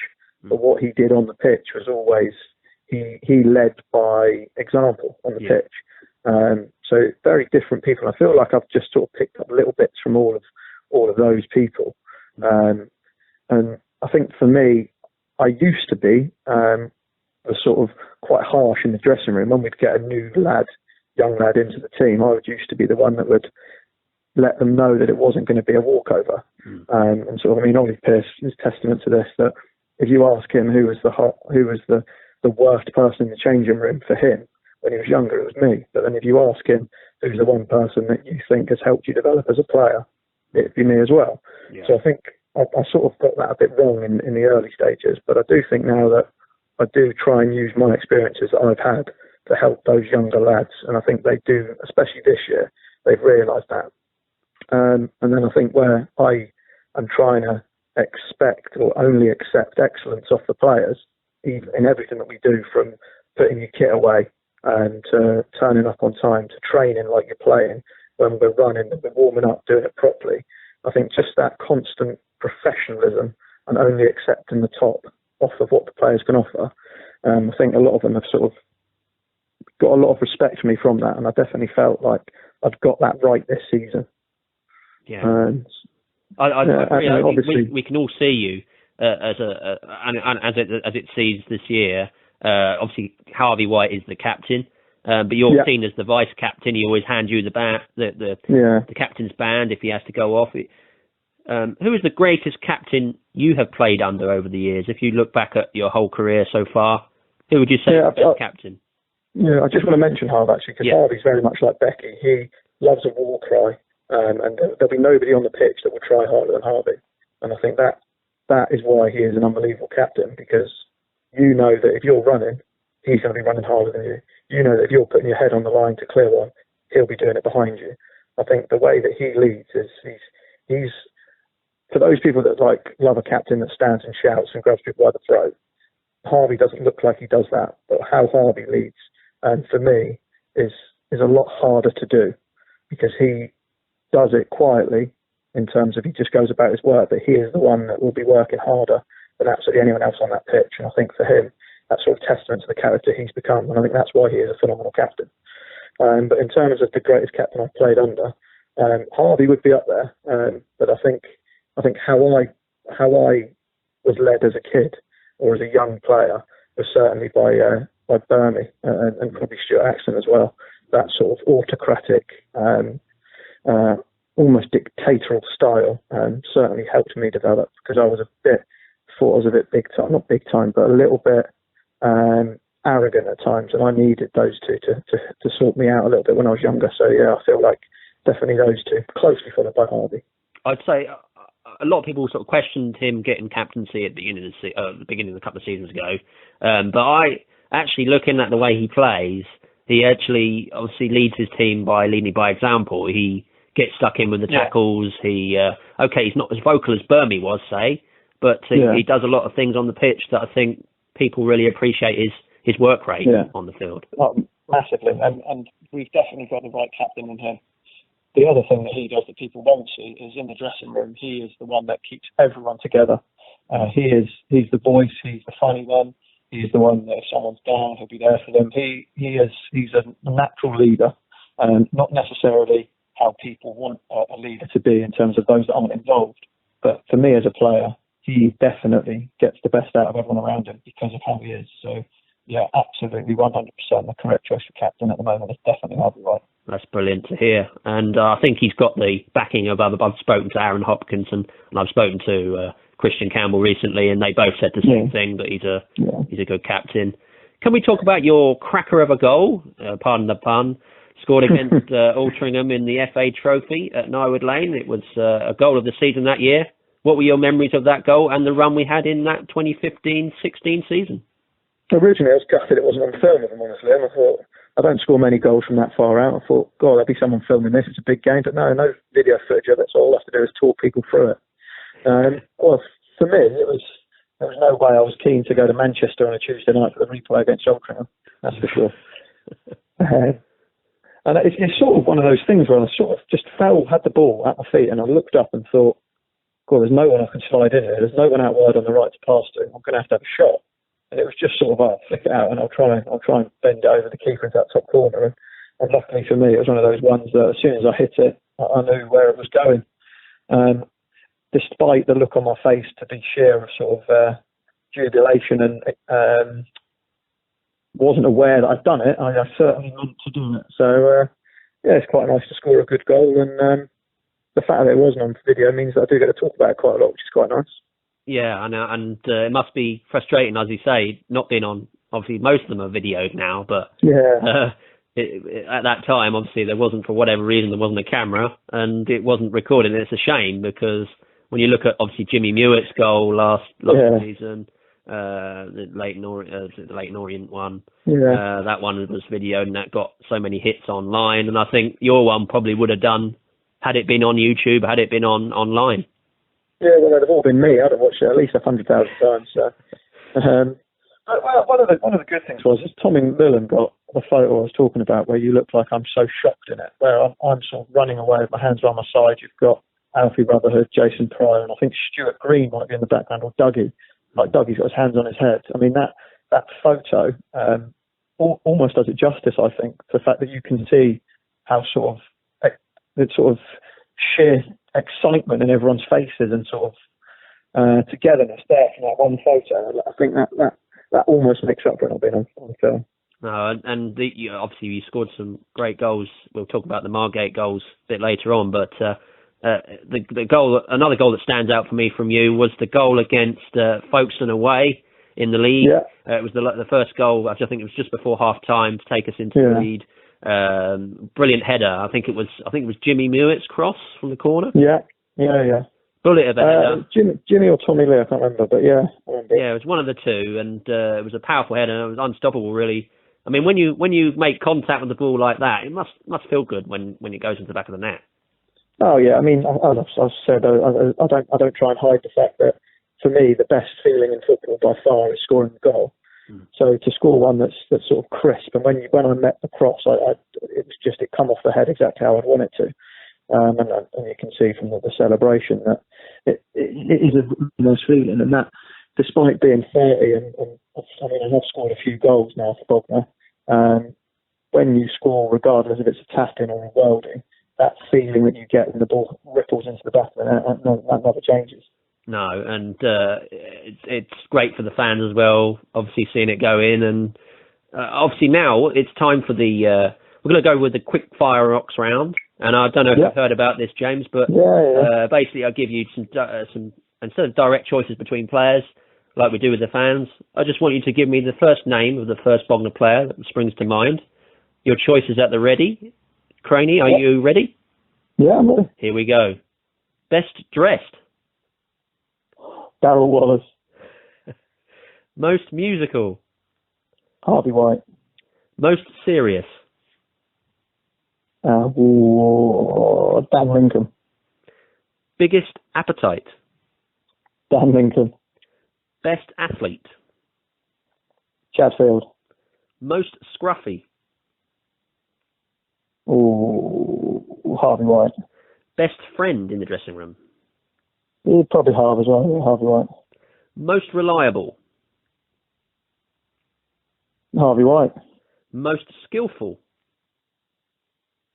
but what he did on the pitch was always, he led by example on the pitch. So very different people. I feel like I've just sort of picked up little bits from all of those people. And I think for me, I used to be was sort of quite harsh in the dressing room. When we'd get a new lad, young lad into the team, I used to be the one that would let them know that it wasn't going to be a walkover. And sort of, I mean, Ollie Pearce is testament to this, that if you ask him who was the worst person in the changing room for him when he was younger, it was me. But then if you ask him who's the one person that you think has helped you develop as a player, it'd be me as well. Yeah. So I think I sort of got that a bit wrong in the early stages, but I do think now that I do try and use my experiences that I've had to help those younger lads, and I think they do, especially this year, they've realised that. And then I think where I am trying to expect or only accept excellence off the players, even in everything that we do, from putting your kit away and to turning up on time, to training like you're playing, when we're running, when we're warming up, doing it properly. I think just that constant professionalism and only accepting the top off of what the players can offer. I think a lot of them have sort of got a lot of respect for me from that, and I definitely felt like I've got that right this season. Yeah, I agree. Obviously, we can all see you as it sees this year. Obviously, Harvey White is the captain, but you're seen as the vice captain. He always hands you the captain's band if he has to go off. Who is the greatest captain you have played under over the years? If you look back at your whole career so far, who would you say is the best captain? Yeah, I just want to mention Harvey, actually, because Harvey's very much like Becky. He loves a war cry, and there'll be nobody on the pitch that will try harder than Harvey. And I think that is why he is an unbelievable captain, because you know that if you're running, he's going to be running harder than you. You know that if you're putting your head on the line to clear one, he'll be doing it behind you. I think the way that he leads is he's for those people that love a captain that stands and shouts and grabs people by the throat. Harvey doesn't look like he does that, but how Harvey leads, and for me, is a lot harder to do, because he does it quietly in terms of he just goes about his work, but he is the one that will be working harder than absolutely anyone else on that pitch. And I think for him, that's sort of testament to the character he's become, and I think that's why he is a phenomenal captain. But in terms of the greatest captain I've played under, Harvey would be up there. But I think how I was led as a kid or as a young player was certainly by Burmy and probably Stuart Axton as well. That sort of autocratic, almost dictatorial style certainly helped me develop, because I was a bit big time, not big time, but a little bit arrogant at times, and I needed those two to sort me out a little bit when I was younger. So yeah, I feel like definitely those two, closely followed by Harvey. I'd say a lot of people sort of questioned him getting captaincy at the beginning of a couple of seasons ago, but I actually, looking at the way he plays, he actually obviously leads his team by leading by example. He gets stuck in with the tackles. He's not as vocal as Burmy was, say, but he does a lot of things on the pitch that I think people really appreciate his work rate on the field. Massively, and we've definitely got the right captain in him. The other thing that he does that people won't see is in the dressing room, he is the one that keeps everyone together. He's the voice, he's the funny one, he's the one that if someone's down, he'll be there for them. He's a natural leader, not necessarily how people want a leader to be in terms of those that aren't involved. But for me as a player, he definitely gets the best out of everyone around him because of how he is. So yeah, absolutely 100% the correct choice for captain at the moment is definitely Harvey White. That's brilliant to hear. And I think he's got the backing of I've spoken to Aaron Hopkins and I've spoken to Christian Campbell recently, and they both said the same thing, that he's a good captain. Can we talk about your cracker of a goal, pardon the pun, scored against Altrincham in the FA Trophy at Nywood Lane? It was a goal of the season that year. What were your memories of that goal and the run we had in that 2015-16 season? Originally, I was gutted it wasn't on film, if I'm honestly, and I thought I don't score many goals from that far out. I thought, God, there'll be someone filming this. It's a big game. But no video footage of it. So all I have to do is talk people through it. Well, for me, there was no way I was keen to go to Manchester on a Tuesday night for the replay against Altrincham. That's for sure. And it's sort of one of those things where I sort of just had the ball at my feet, and I looked up and thought, God, there's no one I can slide in here. There's no one out wide on the right to pass to. I'm going to have a shot. And it was just sort of, flick it out, and I'll try and bend it over the keeper into that top corner. And luckily for me, it was one of those ones that as soon as I hit it, I knew where it was going. Despite the look on my face to be sheer of sort of jubilation and wasn't aware that I'd done it, I certainly meant to do it. So, it's quite nice to score a good goal, and the fact that it wasn't on video means that I do get to talk about it quite a lot, which is quite nice. Yeah, I know, and it must be frustrating, as you say, not being on. Obviously, most of them are videoed now, but at that time, obviously, there wasn't, for whatever reason, there wasn't a camera, and it wasn't recorded. And it's a shame, because when you look at, obviously, Jimmy Mewett's goal last season, the Leyton Orient one. Yeah. That one was videoed, and that got so many hits online. And I think your one probably would have done had it been on YouTube, had it been online. Yeah, well, they'd have all been me. I'd have watched it at least 100,000 times. So. Well, one of the good things was Tommy McMillan got the photo I was talking about, where you look like I'm so shocked in it, where I'm sort of running away with my hands around my side. You've got Alfie Rutherford, Jason Pryor, and I think Stuart Green might be in the background, or Dougie. Like Dougie's got his hands on his head. I mean, that photo almost does it justice, I think, the fact that you can see how the sort of sheer excitement in everyone's faces and sort of togetherness there from that one photo. I think that almost makes up for it not being on film. No, and obviously you scored some great goals. We'll talk about the Margate goals a bit later on, but the goal, another goal that stands out for me from you, was the goal against Folkestone away in the league. Yeah. It was the first goal. I think it was just before half time to take us into the lead. Brilliant header. I think it was Jimmy Mewett's cross from the corner. Yeah. Bullet of a header. Jimmy or Tommy Lee, I can't remember, but yeah. Yeah, it was one of the two, and it was a powerful header. It was unstoppable, really. I mean, when you make contact with the ball like that, it must feel good when it goes into the back of the net. Oh yeah, I mean, as I've said, I don't try and hide the fact that for me the best feeling in football by far is scoring a goal. So to score one that's sort of crisp, and when I met the cross, it come off the head exactly how I'd want it to, and you can see from the celebration that it is a nice feeling, and that despite being 30 and I mean I've scored a few goals now for Bognor, when you score, regardless if it's a tap-in or a welding, that feeling that you get when the ball ripples into the back of the net, that never changes. No, and it's great for the fans as well, obviously seeing it go in. And obviously now it's time for we're going to go with the quick fire rocks round. And I don't know if you've heard about this, James, but basically I'll give you some, instead of direct choices between players, like we do with the fans, I just want you to give me the first name of the first Bognor player that springs to mind. Your choice is at the ready. Craney, are you ready? Yeah, I'm ready. Here we go. Best dressed. Darryl Wallace. Most musical. Harvey White. Most serious. Dan Lincoln. Biggest appetite. Dan Lincoln. Best athlete. Chatfield. Most scruffy. Harvey White. Best friend in the dressing room. Probably Harvey as well. Yeah, Harvey White. Most reliable. Harvey White. Most skillful.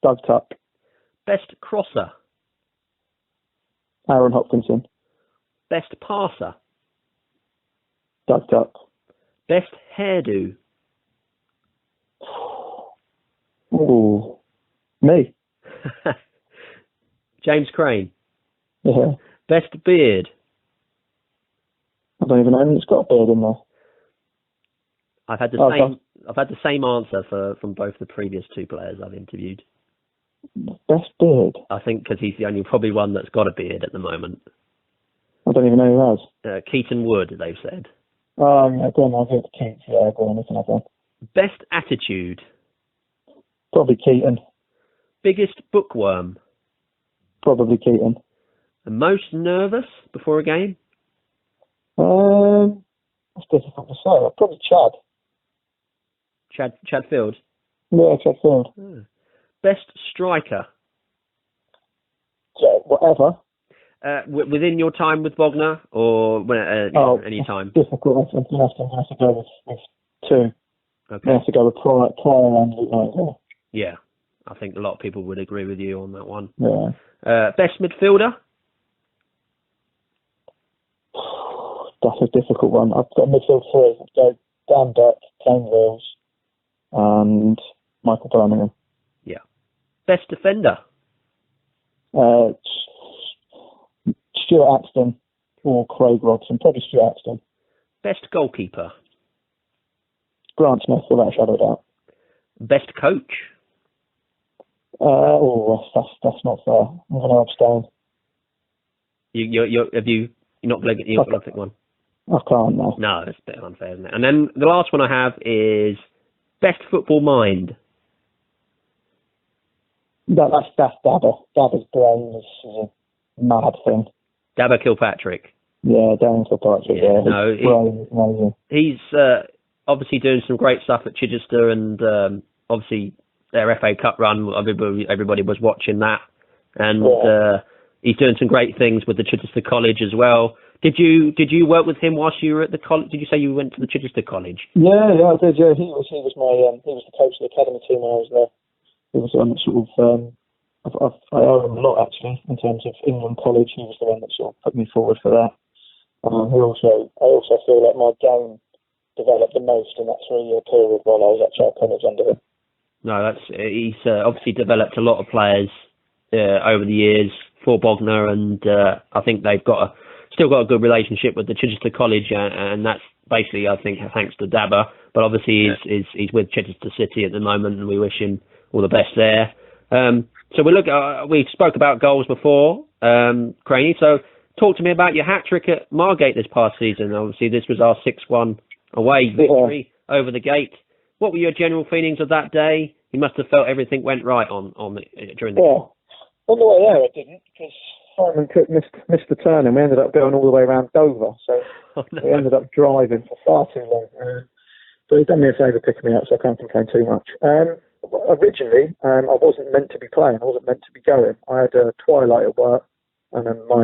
Doug Tuck. Best crosser. Aaron Hopkinson. Best passer. Doug Tuck. Best hairdo. Me. James Crane. Yeah. Best beard. I don't even know. It's got a beard in there. I've had the same answer from both the previous two players I've interviewed. Best beard. I think because he's the only probably one that's got a beard at the moment. I don't even know who has. Keaton Wood, they've said. Go on, I'll go to Keats. Yeah, go on, listen, I've done. Best attitude. Probably Keaton. Biggest bookworm? Probably Keaton. The most nervous before a game? That's difficult to say. Probably Chad. Chad Field? Yeah, Chad Field. Oh. Best striker? Yeah, whatever. Within your time with Wagner, or any time? Difficult. I'm going to have to go with two. Okay. I have to go with Pryor and Luke Nightingale. Yeah, I think a lot of people would agree with you on that one. Yeah. Best midfielder? That's a difficult one. I've got midfield three. I'd go Dan Beck, James Wills, and Michael Birmingham. Yeah. Best defender? Stuart Axton or Craig Robson. Probably Stuart Axton. Best goalkeeper? Grant Smith, without a shadow of doubt. Best coach? That's not fair. I'm going to abstain. You're not going to pick one? I can't, no. No, it's a bit unfair, isn't it? And then the last one I have is best football mind. That's Dabber. Dabber's brain is a mad thing. Dabber Kilpatrick. Yeah, Darren Kilpatrick. Yeah, no, he's obviously doing some great stuff at Chichester, and obviously their FA Cup run. Everybody was watching that, and he's doing some great things with the Chichester College as well. Did you work with him whilst you were at the college? Did you say you went to the Chichester College? Yeah, I did. Yeah, he was the coach of the academy team when I was there. He was I owe him a lot actually in terms of England College. He was the one that sort of put me forward for that. I also feel like my game developed the most in that 3-year period while I was at Child College under him. No, he's obviously developed a lot of players over the years for Bognor, and I think they've still got a good relationship with the Chichester College, and that's basically, I think, thanks to Dabber. But obviously, he's with Chichester City at the moment, and we wish him all the best there. So we spoke about goals before, Craney. So talk to me about your hat trick at Margate this past season. Obviously, this was our 6-1 away victory over the gate. What were your general feelings of that day? You must have felt everything went right during the game. On the way there, I didn't, because Simon Cook missed the turn, and we ended up going all the way around Dover. So we ended up driving for far too long. But he's done me a favour picking me up, so I can't complain too much. Originally, I wasn't meant to be playing. I wasn't meant to be going. I had a twilight at work, and then my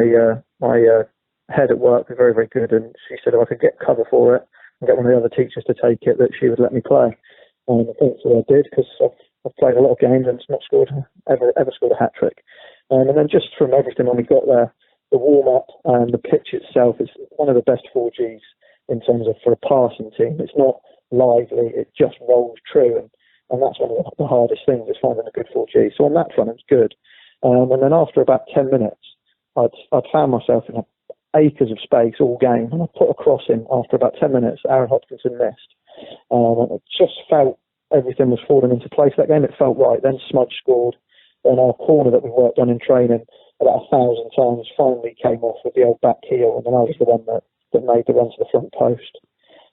head at work was very, very good, and she said if I could get cover for it and get one of the other teachers to take it, that she would let me play. And I think that's what I did, because I've played a lot of games and not ever scored a hat trick. And then just from everything when we got there, the warm-up and the pitch itself is one of the best 4Gs in terms of for a passing team. It's not lively, it just rolls true, and that's one of the hardest things, is finding a good 4G. So on that front, it was good. And then after about 10 minutes, I'd found myself in acres of space all game, and I put a cross in after about 10 minutes. Aaron Hopkinson missed. And it just felt everything was falling into place that game. It felt right. Then Smudge scored. Then our corner that we worked on in training about 1,000 times finally came off with the old back heel, and then I was the one that made the run to the front post,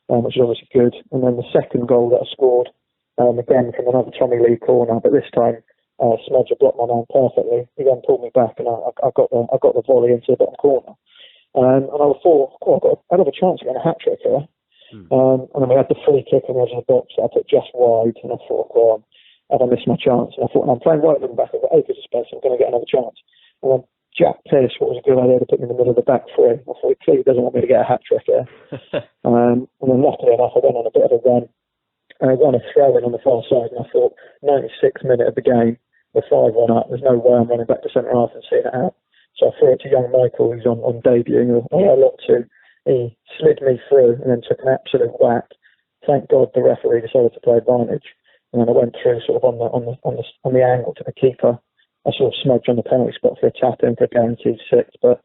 which is obviously good. And then the second goal that I scored, again from another Tommy Lee corner, but this time Smudge blocked my man perfectly. He then pulled me back, and I got the volley into the bottom corner. And I thought, I've got a hell of a chance of getting a hat trick here. And then we had the free kick on the edge of the box that I put just wide, and I thought, go on, have I missed my chance? And I thought, I'm playing right wing back, I've got acres of space, I'm going to get another chance. And then Jack Pierce, what was a good idea to put me in the middle of the back three. I thought, he clearly doesn't want me to get a hat trick here. And then luckily enough, I went on a bit of a run. And I ran a throw in on the far side, and I thought, 96th minute of the game, we're 5-1 up, there's no way I'm running back to centre half and seeing it out. So I threw it to young Michael, who's on debut, who I owe a lot to. He slid me through and then took an absolute whack. Thank God the referee decided to play advantage. And then I went through sort of on the angle to the keeper. I sort of smudged on the penalty spot for a tap in for a guaranteed 6, but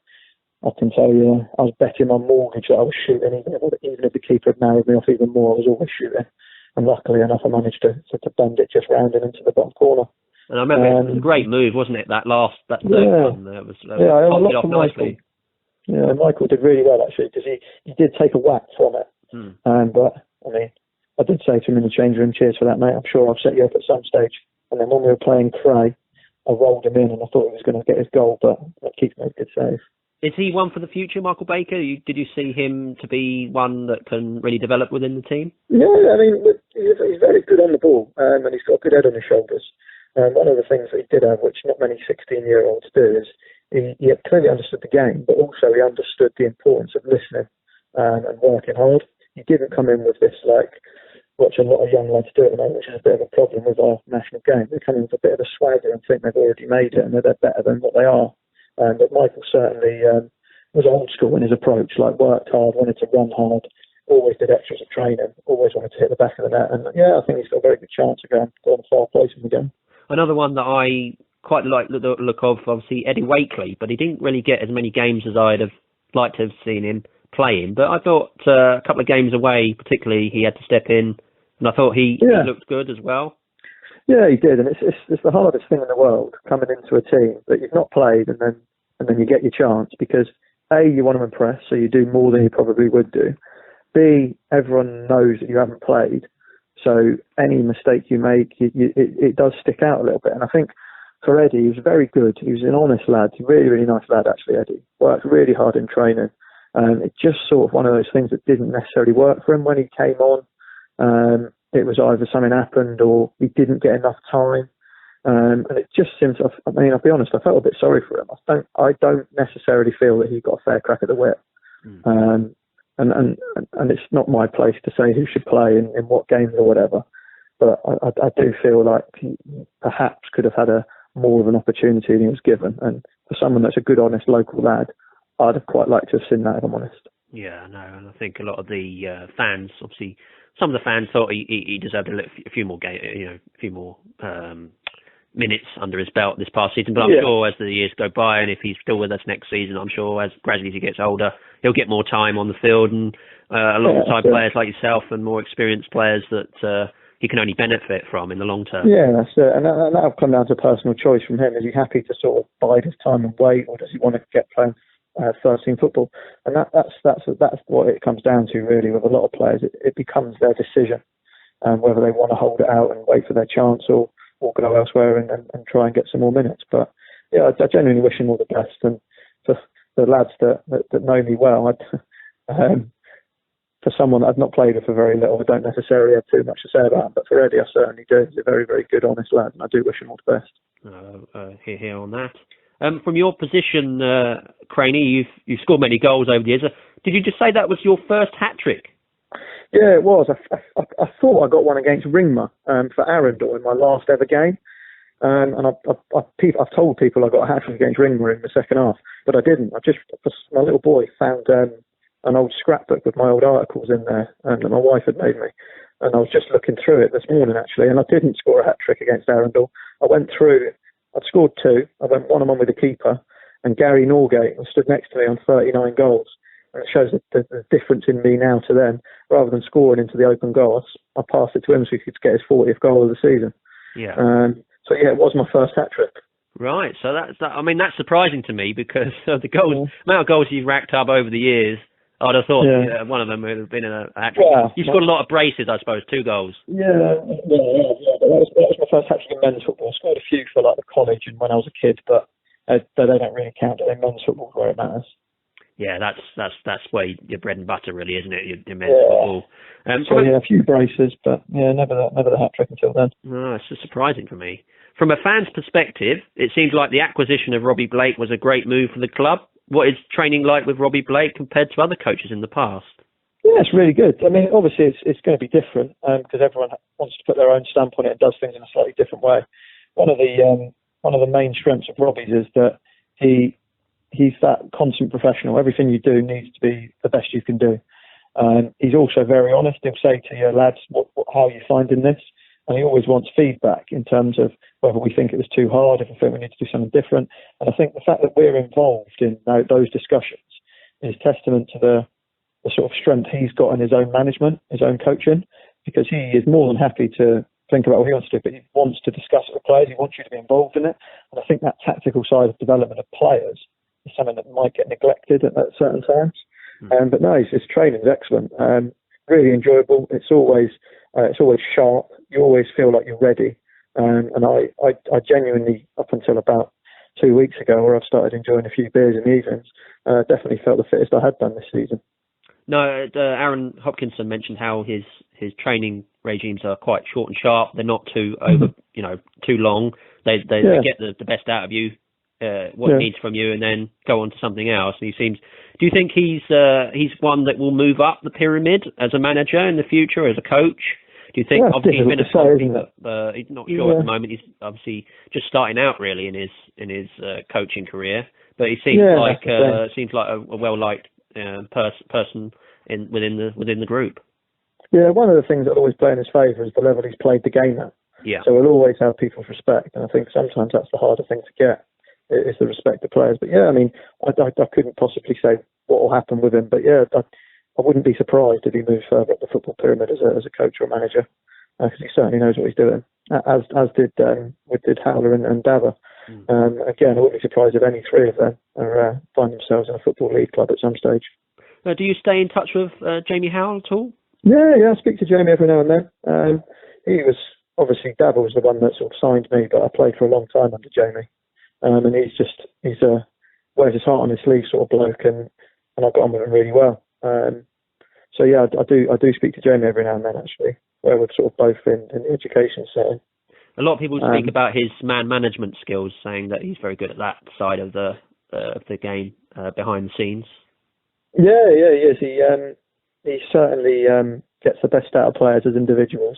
I can tell you, I was betting my mortgage that I was shooting, even if the keeper had narrowed me off even more, I was always shooting. And luckily enough, I managed to bend it just round and into the bottom corner. And I remember it was a great move, wasn't it? That third one. It was I popped it off off nicely. Yeah, Michael did really well actually, because he did take a whack from it. But I mean, I did say to him in the change room, cheers for that, mate. I'm sure I'll set you up at some stage. And then when we were playing Cray, I rolled him in and I thought he was going to get his goal, but Keith made a good save. Is he one for the future, Michael Baker? Did you see him to be one that can really develop within the team? Yeah, I mean, he's very good on the ball, and he's got a good head on his shoulders. One of the things that he did have, which not many 16-year-olds do, is he clearly understood the game, but also he understood the importance of listening and working hard. He didn't come in with this, like, watch a lot of young lads do at the moment, which is a bit of a problem with our national game. They come in with a bit of a swagger and think they've already made it and they're better than what they are. But Michael certainly was old school in his approach, like worked hard, wanted to run hard, always did extras of training, always wanted to hit the back of the net. And yeah, I think he's got a very good chance of going on a far place in the game. Another one that I quite like the look of, obviously, Eddie Wakely, but he didn't really get as many games as I'd have liked to have seen him playing. But I thought a couple of games away, particularly, he had to step in, and I thought he looked good as well. Yeah, he did, and it's the hardest thing in the world, coming into a team that you've not played and then you get your chance, because A, you want to impress, so you do more than you probably would do. B, everyone knows that you haven't played, so any mistake you make, it does stick out a little bit. And I think for Eddie, he was very good. He was an honest lad, really, really nice lad, actually, Eddie. Worked really hard in training. It's just sort of one of those things that didn't necessarily work for him when he came on. It was either something happened or he didn't get enough time. And it just seems, I mean, I'll be honest, I felt a bit sorry for him. I don't necessarily feel that he got a fair crack at the whip. And it's not my place to say who should play in what games or whatever. But I do feel like he perhaps could have had more of an opportunity than he was given. And for someone that's a good, honest local lad, I'd have quite liked to have seen that, if I'm honest. Yeah, no, and I think a lot of the fans, obviously, some of the fans thought he deserved a few more minutes under his belt this past season. But I'm sure as the years go by, and if he's still with us next season, I'm sure as gradually as he gets older, he'll get more time on the field, and alongside players like yourself and more experienced players that he can only benefit from in the long term. Yeah, that's it. And that'll come down to personal choice from him. Is he happy to sort of bide his time and wait, or does he want to get playing first team football? And that's what it comes down to, really, with a lot of players. It becomes their decision, whether they want to hold it out and wait for their chance or go elsewhere and try and get some more minutes. But yeah, I genuinely wish him all the best. And for the lads that know me well, for someone that I've not played with for very little, I don't necessarily have too much to say about him. But for Eddie, I certainly do. He's a very, very good, honest lad, and I do wish him all the best. Here on that. From your position, Craney, you've scored many goals over the years. Did you just say that was your first hat-trick? Yeah, it was. I thought I got one against Ringmer for Arundel in my last ever game. And I've told people I got a hat-trick against Ringmer in the second half, but I didn't. My little boy found an old scrapbook with my old articles in there, and my wife had made me. And I was just looking through it this morning, actually, and I didn't score a hat-trick against Arundel. I went through, I'd scored 2. I went 1-on-1 with the keeper, and Gary Norgate stood next to me on 39 goals. And it shows the difference in me now to then. Rather than scoring into the open goal, I passed it to him so he could get his 40th goal of the season. Yeah. So yeah, it was my first hat-trick. Right, so that's surprising to me, because of the amount of goals you've racked up over the years. I'd have thought one of them would have been a hat-trick. Yeah, you scored a lot of braces, I suppose, 2 goals. Yeah. That was my first hat-trick in men's football. I scored a few for like the college and when I was a kid, but they don't really count in men's football where it matters. Yeah, that's where your bread and butter, really, isn't it? Your men's football. So a few braces, but yeah, never the hat-trick until then. No, it's just surprising for me. From a fan's perspective, it seems like the acquisition of Robbie Blade was a great move for the club. What is training like with Robbie Blade compared to other coaches in the past? Yeah, it's really good. I mean, obviously it's going to be different because everyone wants to put their own stamp on it and does things in a slightly different way. One of the main strengths of Robbie's is that he's that constant professional. Everything you do needs to be the best you can do. He's also very honest. He'll say to your lads, how are you finding this? And he always wants feedback in terms of whether we think it was too hard, if we think we need to do something different. And I think the fact that we're involved in those discussions is testament to the sort of strength he's got in his own management, his own coaching, because he is more than happy to think about what he wants to do, but he wants to discuss it with players. He wants you to be involved in it. And I think that tactical side of development of players is something that might get neglected at certain times. But no, his training is excellent. Really enjoyable. It's always sharp. You always feel like you're ready. And I genuinely, up until about 2 weeks ago, where I've started enjoying a few beers in the evenings, definitely felt the fittest I had done this season. No, Aaron Hopkinson mentioned how his training regimes are quite short and sharp. They're not too too long. They get the best out of you, what he needs from you, and then go on to something else. And he seems. Do you think he's one that will move up the pyramid as a manager in the future, as a coach? Do you think obviously he's been a something that he's not sure at the moment? He's obviously just starting out really in his coaching career, but he seems like a well liked person within the group. Yeah, one of the things that always play in his favour is the level he's played the game at. Yeah. So he'll always have people's respect, and I think sometimes that's the harder thing to get, is the respect of players. But yeah, I mean, I couldn't possibly say what will happen with him, but yeah, I wouldn't be surprised if he moves further up the football pyramid as a coach or a manager, because he certainly knows what he's doing, as did Howler and Dava. Again, I wouldn't be surprised if any three of them find themselves in a football league club at some stage. Do you stay in touch with Jamie Howell at all? Yeah, I speak to Jamie every now and then. He was obviously Dava was the one that sort of signed me, but I played for a long time under Jamie, and he's a wears his heart on his sleeve sort of bloke, and I got on with him really well. So yeah, I do speak to Jamie every now and then actually, where we're sort of both in the education setting. A lot of people speak about his man management skills, saying that he's very good at that side of the game, behind the scenes. Yeah, he is. He certainly gets the best out of players as individuals,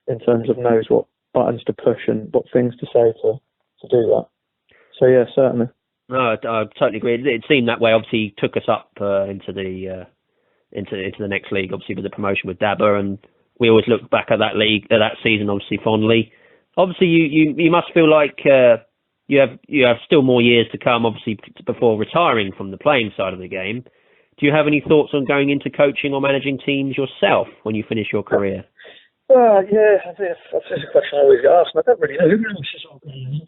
in terms of knows what buttons to push and what things to say to do that. So yeah, certainly. No, I totally agree. It seemed that way. Obviously, he took us up into the next league, obviously with the promotion with Dabba, and we always look back at that league, that season, obviously fondly. Obviously, you must feel like you have still more years to come, obviously, before retiring from the playing side of the game. Do you have any thoughts on going into coaching or managing teams yourself when you finish your career? Yeah, that's a question I always get asked, and I don't really know.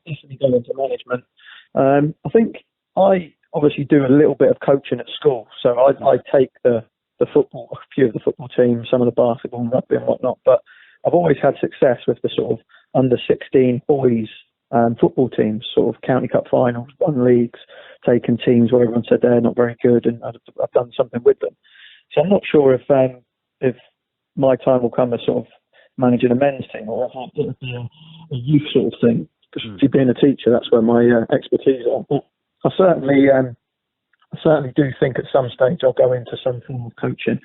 Definitely go into management. I think I obviously do a little bit of coaching at school, so I take the football, a few of the football teams, some of the basketball and rugby and whatnot, but I've always had success with the sort of under 16 boys football teams, sort of county cup finals, won leagues, taken teams where everyone said they're not very good, and I've done something with them. So I'm not sure if my time will come as sort of managing a men's team, or if it'll be a youth sort of thing. Because being a teacher, that's where my expertise are. But I certainly do think at some stage I'll go into some form of coaching.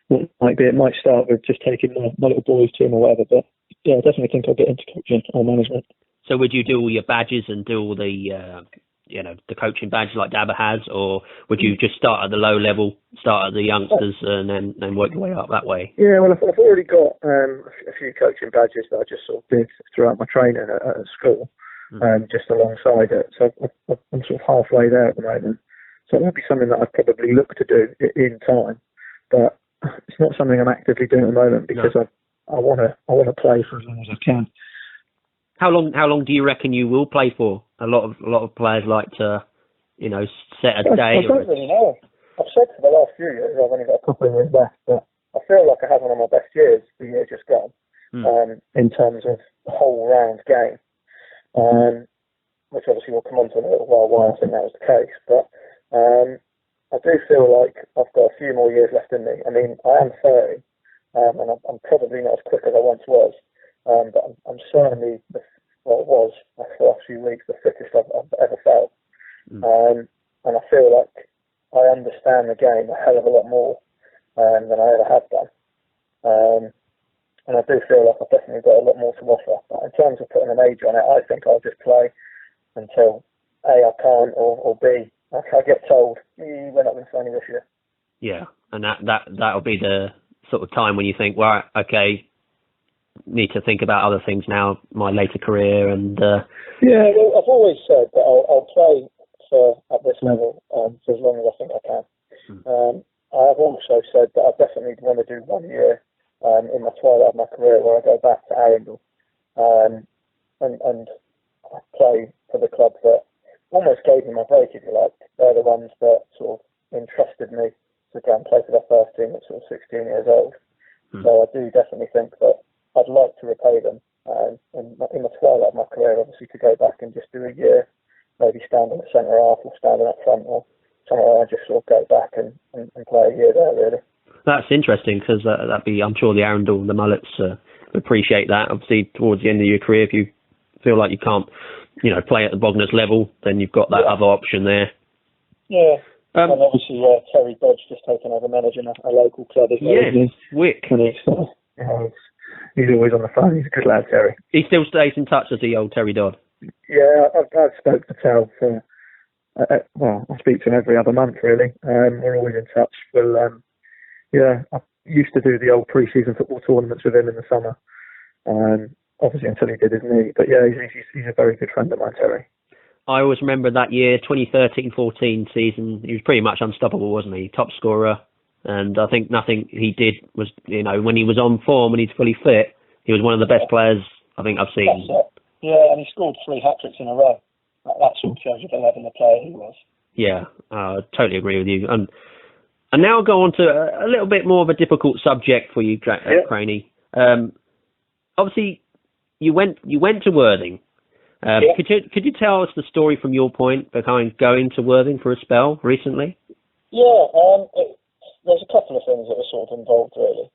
It might start with just taking my little boys team or whatever, but yeah, I definitely think I'll get into coaching or management. So would you do all your badges and do all the the coaching badges like Dabba has, or would you just start at the low level, start at the youngsters, and then work your way up that way? Yeah, well, I've already got a few coaching badges that I just sort of did throughout my training at school, just alongside it. So I'm sort of halfway there at the moment. So it would be something that I'd probably look to do in time, but it's not something I'm actively doing at the moment because I want to play for as long as I can. How long do you reckon you will play for? A lot of players like to, set a day. I don't really know. I've said for the last few years I've only got a couple of years left, but I feel like I have one of my best years, the year just gone, in terms of the whole round game, which obviously we'll come on to in a little while why I think that was the case. But I do feel like I've got a few more years left in me. I mean, I am 30, and I'm probably not as quick as I once was. But I'm certainly, was after the last few weeks, the fittest I've ever felt. And I feel like I understand the game a hell of a lot more than I ever have done. And I do feel like I've definitely got a lot more to offer. But in terms of putting an age on it, I think I'll just play until A, I can't, or B, I get told, we're not going to sign you this year. Yeah, and that'll be the sort of time when you think, well, okay, need to think about other things now, my later career, and yeah, well, I've always said that I'll play at this level for as long as I think I can. I have also said that I definitely want to do 1 year in my twilight of my career where I go back to Arundel and play for the club that almost gave me my break, if you like. They're the ones that sort of entrusted me to go and play for their first team at sort of 16 years old. So I do definitely think that I'd like to repay them In the twilight of my career, obviously, to go back and just do a year, maybe standing at centre half or standing up front or somewhere, I just sort of go back and play a year there, really. That's interesting because that'd be, I'm sure the Arundel, the Mullets appreciate that. Obviously, towards the end of your career, if you feel like you can't, play at the Bognors level, then you've got that other option there. Yeah. And obviously, Terry Dodge just taken over managing a local club as well. Yeah, Wick. And he's always on the phone. He's a good lad, Terry. He still stays in touch as the old Terry Dodd. Yeah, I've spoke to Tel for, I speak to him every other month, really. We're always in touch. Well, I used to do the old pre-season football tournaments with him in the summer. Obviously, until he did his knee. But yeah, he's a very good friend of mine, Terry. I always remember that year, 2013-14 season. He was pretty much unstoppable, wasn't he? Top scorer. And I think nothing he did was, when he was on form and he's fully fit, he was one of the best players I think I've seen. That's it. Yeah, and he scored 3 hat-tricks in a row. That sort of shows you the level of player he was. Yeah, I totally agree with you. And now I'll go on to a little bit more of a difficult subject for you, Craney. Obviously, you went to Worthing. Could you tell us the story from your point behind going to Worthing for a spell recently? Yeah, there's a couple of things that were sort of involved, really.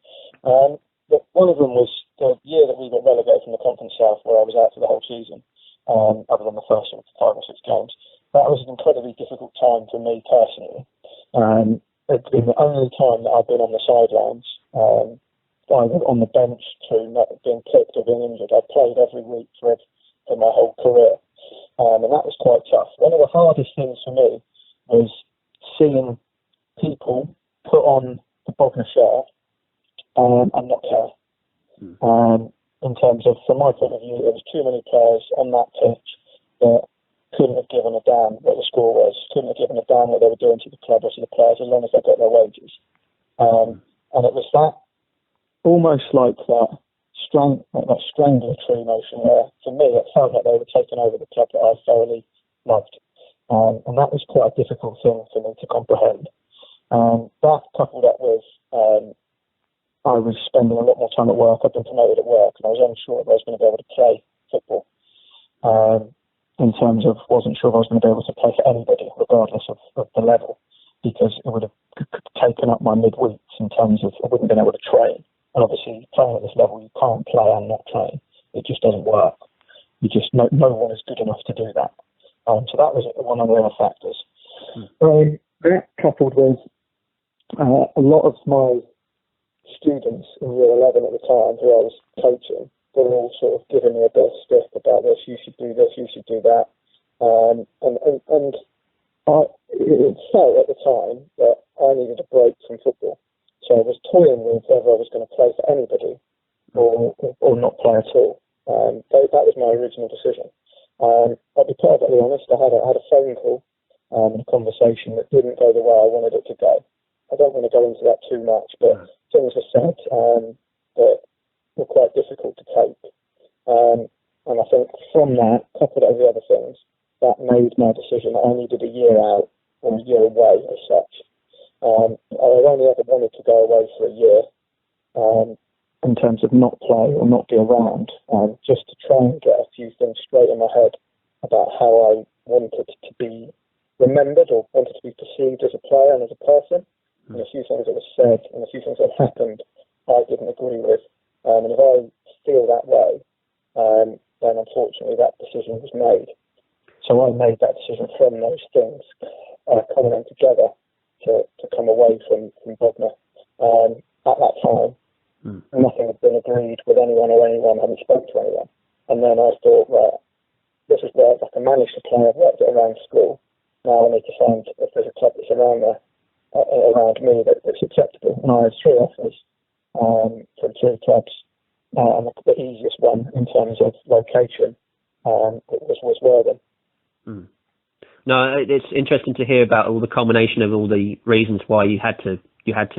But one of them was the year that we got relegated from the Conference South, where I was out for the whole season, other than the first sort of 5 or 6 games. That was an incredibly difficult time for me personally. It's been the only time that I've been on the sidelines, either on the bench to not being kicked or being injured. I've played every week for my whole career, and that was quite tough. One of the hardest things for me was seeing people put on the Bognor shirt and not care. In terms of, from my point of view, there was too many players on that pitch that couldn't have given a damn what the score was, couldn't have given a damn what they were doing to the club or to the players, as long as they got their wages. And it was that, almost like that strangulatory motion where, for me, it felt like they were taking over the club that I thoroughly loved. And that was quite a difficult thing for me to comprehend. That, coupled up with I was spending a lot more time at work. I'd been promoted at work, and I was unsure if I was going to be able to play football. In terms of, wasn't sure if I was going to be able to play for anybody, regardless of the level, because it would have taken up my midweeks in terms of I wouldn't have been able to train. And obviously, playing at this level, you can't play and not train. It just doesn't work. You just no one is good enough to do that. So that was one of the other factors. That coupled with a lot of my students in year 11 at the time who I was coaching, they were all sort of giving me a bit of stick about this, you should do this, you should do that. And it felt at the time that I needed a break from football. So I was toying with whether I was going to play for anybody or not play at all. That was my original decision. I'll be perfectly honest, I had a phone call and a conversation that didn't go the way I wanted it to go. I don't want to go into that too much, but things were said that were quite difficult to take. And I think from that, coupled with the other things, that made my decision that I needed a year out or a year away as such. I only ever wanted to go away for a year in terms of not play or not be around, just to try and get a few things straight in my head about how I wanted to be remembered or wanted to be perceived as a player and as a person. And a few things that were said and a few things that happened I didn't agree with. And if I feel that way, then unfortunately that decision was made. So I made that decision from those things coming in together to come away from Bognor. At that time, nothing had been agreed with anyone or anyone hadn't spoke to anyone. And then I thought, right, this is where I can manage to play. I've worked it around school. Now I need to find if there's a club that's around me that's acceptable. And I had 3 offers from 3 clubs. And the easiest one in terms of location was Worthing. No, it's interesting to hear about all the combination of all the reasons why you had to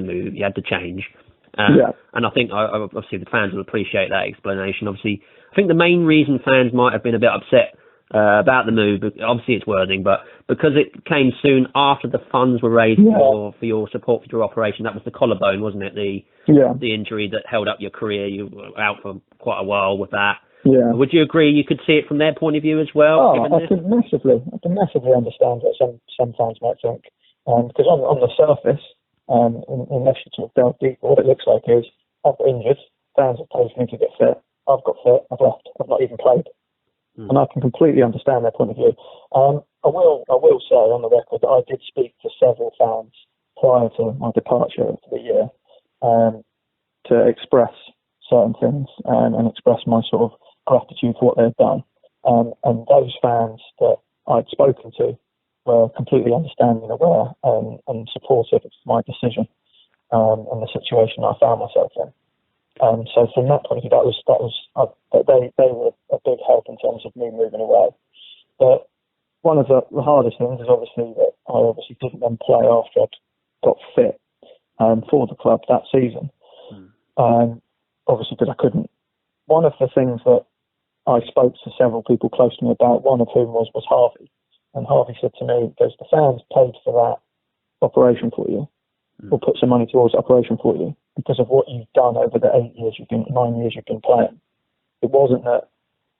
move, you had to change. And I think obviously the fans will appreciate that explanation. Obviously, I think the main reason fans might have been a bit upset about the move, obviously it's Worthing, but because it came soon after the funds were raised for your support for your operation. That was the collarbone, wasn't it? The injury that held up your career. You were out for quite a while with that. Yeah. Would you agree you could see it from their point of view as well? Oh, I can massively understand what some fans might think. Because on the surface, unless you sort of delve deep, what it looks like is I've got injured, fans have told me to get fit, I've got fit, I've left, I've not even played. And I can completely understand their point of view. I will say on the record that I did speak to several fans prior to my departure for the year to express certain things and express my sort of gratitude for what they've done. And those fans that I'd spoken to were completely understanding and aware and supportive of my decision and the situation I found myself in. So from that point of view, they were a big help in terms of me moving away. But one of the hardest things is obviously that I obviously didn't then play after I'd got fit for the club that season. Obviously, because I couldn't. One of the things that I spoke to several people close to me about, one of whom was Harvey. And Harvey said to me, because the fans paid for that operation for you, or put some money towards the operation for you, because of what you've done over the 9 years you've been playing. It wasn't that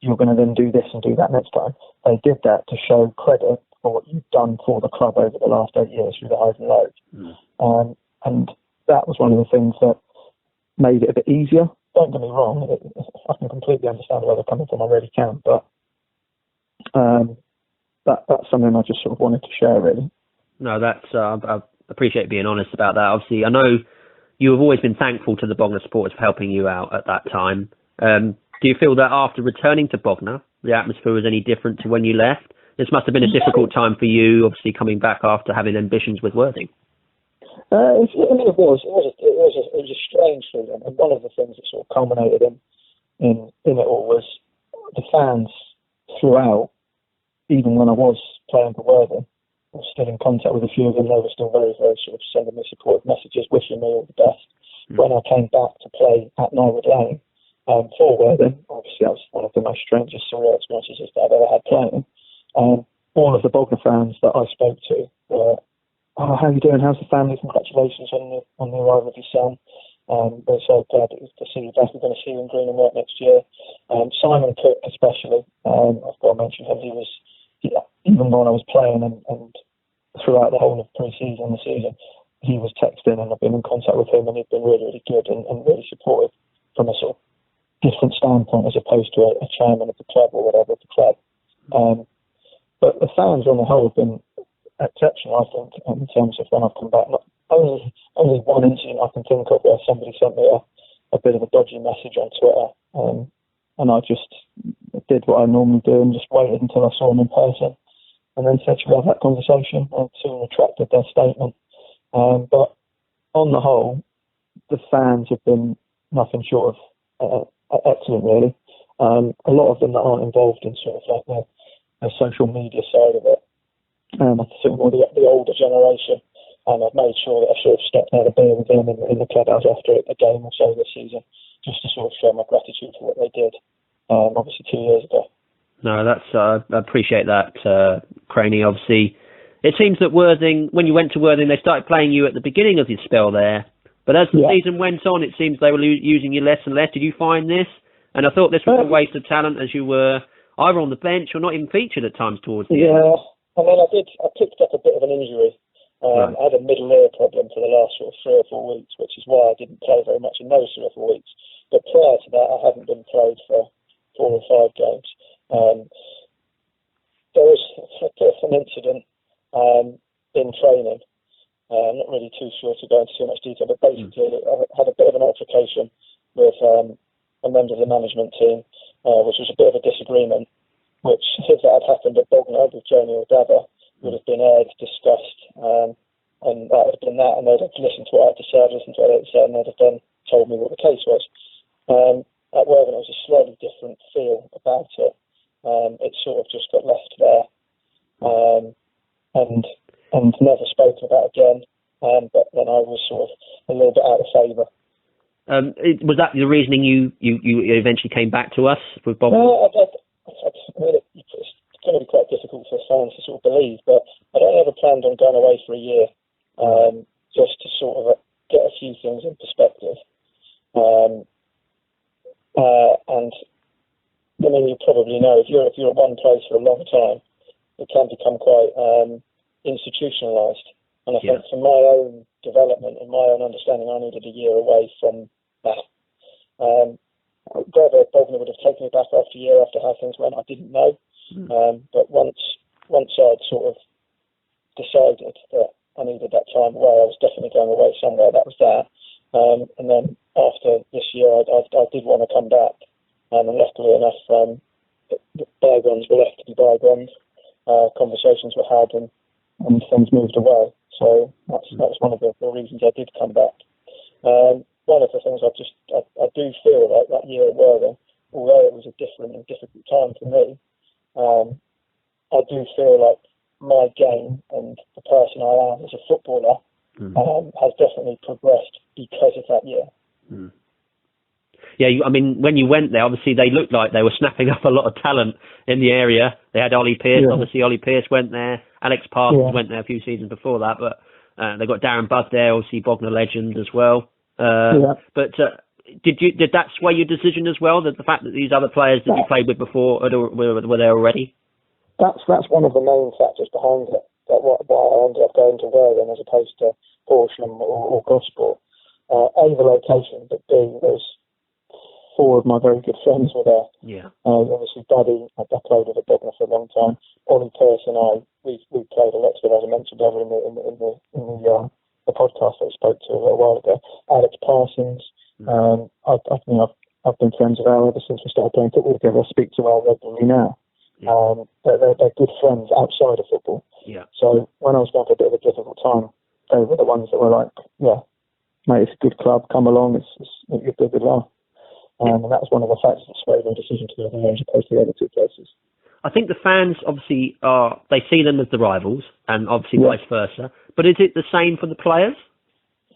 you were going to then do this and do that next time. They did that to show credit for what you've done for the club over the last 8 years through the highs and lows. And that was one of the things that made it a bit easier. Don't get me wrong, I can completely understand where they're coming from, I really can, but that's something I just sort of wanted to share, really. No, that's I appreciate being honest about that. Obviously, I know you have always been thankful to the Bognor supporters for helping you out at that time. Do you feel that after returning to Bognor, the atmosphere was any different to when you left? This must have been a difficult time for you, obviously coming back after having ambitions with Worthing. It was a strange feeling, and one of the things that sort of culminated in it all was the fans throughout. Even when I was playing for Worthing, I was still in contact with a few of them. They were still very, very sort of sending me supportive messages, wishing me all the best. When I came back to play at Norwood Lane for Worthing, obviously that was one of the most strangest, surreal experiences that I've ever had playing. All of the Bognor fans that I spoke to were, "Oh, how are you doing? How's the family? Congratulations on the arrival of your son. We're so glad to see you back. We're going to see you in Green and White next year." Simon Cook, especially, I've got to mention him. He was, even when I was playing and throughout the whole of pre-season, the season, he was texting, and I've been in contact with him, and he's been really, really good and really supportive from a sort of different standpoint as opposed to a chairman of the club or whatever of the club. But the fans on the whole have been exceptional, I think, in terms of when I've come back. Not only one incident I can think of where somebody sent me a bit of a dodgy message on Twitter, and I just did what I normally do and just waited until I saw them in person, and then said, "Should we have that conversation?" And soon retracted their statement. But on the whole, the fans have been nothing short of excellent, really. A lot of them that aren't involved in sort of like the social media side of it. I think more the older generation, and I've made sure that I sort of stepped out a beer with them in the clubhouse after a game or so this season, just to sort of show my gratitude for what they did, obviously 2 years ago. No, that's I appreciate that, Craney. Obviously, it seems that Worthing, when you went to Worthing, they started playing you at the beginning of your spell there, but as the season went on, it seems they were using you less and less. Did you find this? And I thought this was a waste of talent, as you were either on the bench or not even featured at times towards the end. Yeah, I mean, I picked up a bit of an injury. I had a middle ear problem for the last sort of 3 or 4 weeks, which is why I didn't play very much in those 3 or 4 weeks. But prior to that, I hadn't been played for 4 or 5 games. There was a bit of an incident in training. I'm not really too sure to go into too much detail, but basically I had a bit of an altercation with a member of the management team, which was a bit of a disagreement, which, if that had happened at Bognor with Jamie or Dava, would have been aired, discussed, and that would have been that, and they'd have listened to what I had to say, and they'd have then told me what the case was. At Worthing, it was a slightly different feel about it. It sort of just got left there, and never spoken about again, but then I was sort of a little bit out of favour. Was that the reasoning you eventually came back to us with Bob? No, I mean, it's going to be quite difficult for fans to sort of believe, but I'd only ever planned on going away for a year, just to sort of get a few things in perspective. And I mean, you probably know if you're at one place for a long time, it can become quite institutionalised. And I think for my own development and my own understanding, I needed a year away from that. Whether Bognor would have taken me back after a year after how things went, I didn't know. But once I'd sort of decided that I needed that time away, I was definitely going away somewhere. That was that. And then after this year, I did want to come back. And luckily enough, the bygones were left to be bygones. Conversations were had, and things moved away. So that's one of the reasons I did come back. One of the things I do feel like that year at Worthing, although it was a different and difficult time for me, I do feel like my game and the person I am as a footballer has definitely progressed because of that year. Yeah, I mean, when you went there, obviously they looked like they were snapping up a lot of talent in the area. They had Ollie Pearce, obviously Ollie Pearce went there. Alex Parsons went there a few seasons before that, but they got Darren Budd there, obviously Bognor legend as well. But did that sway your decision as well? That the fact that these other players that you played with before were there already? That's one of the main factors behind it. That why I ended up going to Worthing as opposed to Horsham or Gosport. A, the location, but B, there's 4 of my very good friends were there. Obviously, Buddy, I played with at Bognor for a long time. Ollie Pearce and I, we played a lot together, as I mentioned earlier in the podcast that I spoke to a little while ago. Alex Parsons, I've been friends with Al ever since we started playing football together. I speak to Al regularly now. They're good friends outside of football. So when I was going for a bit of a difficult time, they were the ones that were like, mate, it's a good club, come along, you'll be a good laugh. And that was one of the factors that swayed my decision to go there as opposed to the other 2 places. I think the fans obviously they see them as the rivals, and obviously vice versa. But is it the same for the players?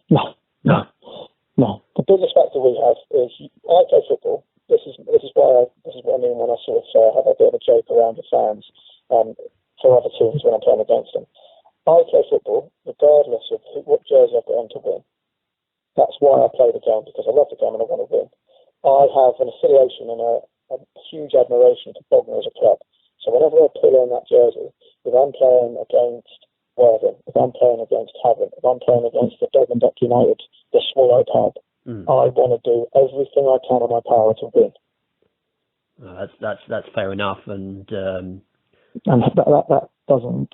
No. The biggest factor we have is I play football. This is what I mean when I sort of have a bit of a joke around the fans for other teams when I'm playing against them. I play football regardless of what jersey I've got on to win. That's why I play the game, because I love the game and I want to win. I have an affiliation and a huge admiration for Bognor as a club. So whenever I pull on that jersey, if I'm playing against Worthing, if I'm playing against Havant, if I'm playing against the Dog and Duck United, the Swallow Pub, I want to do everything I can in my power to win. That's fair enough, and that doesn't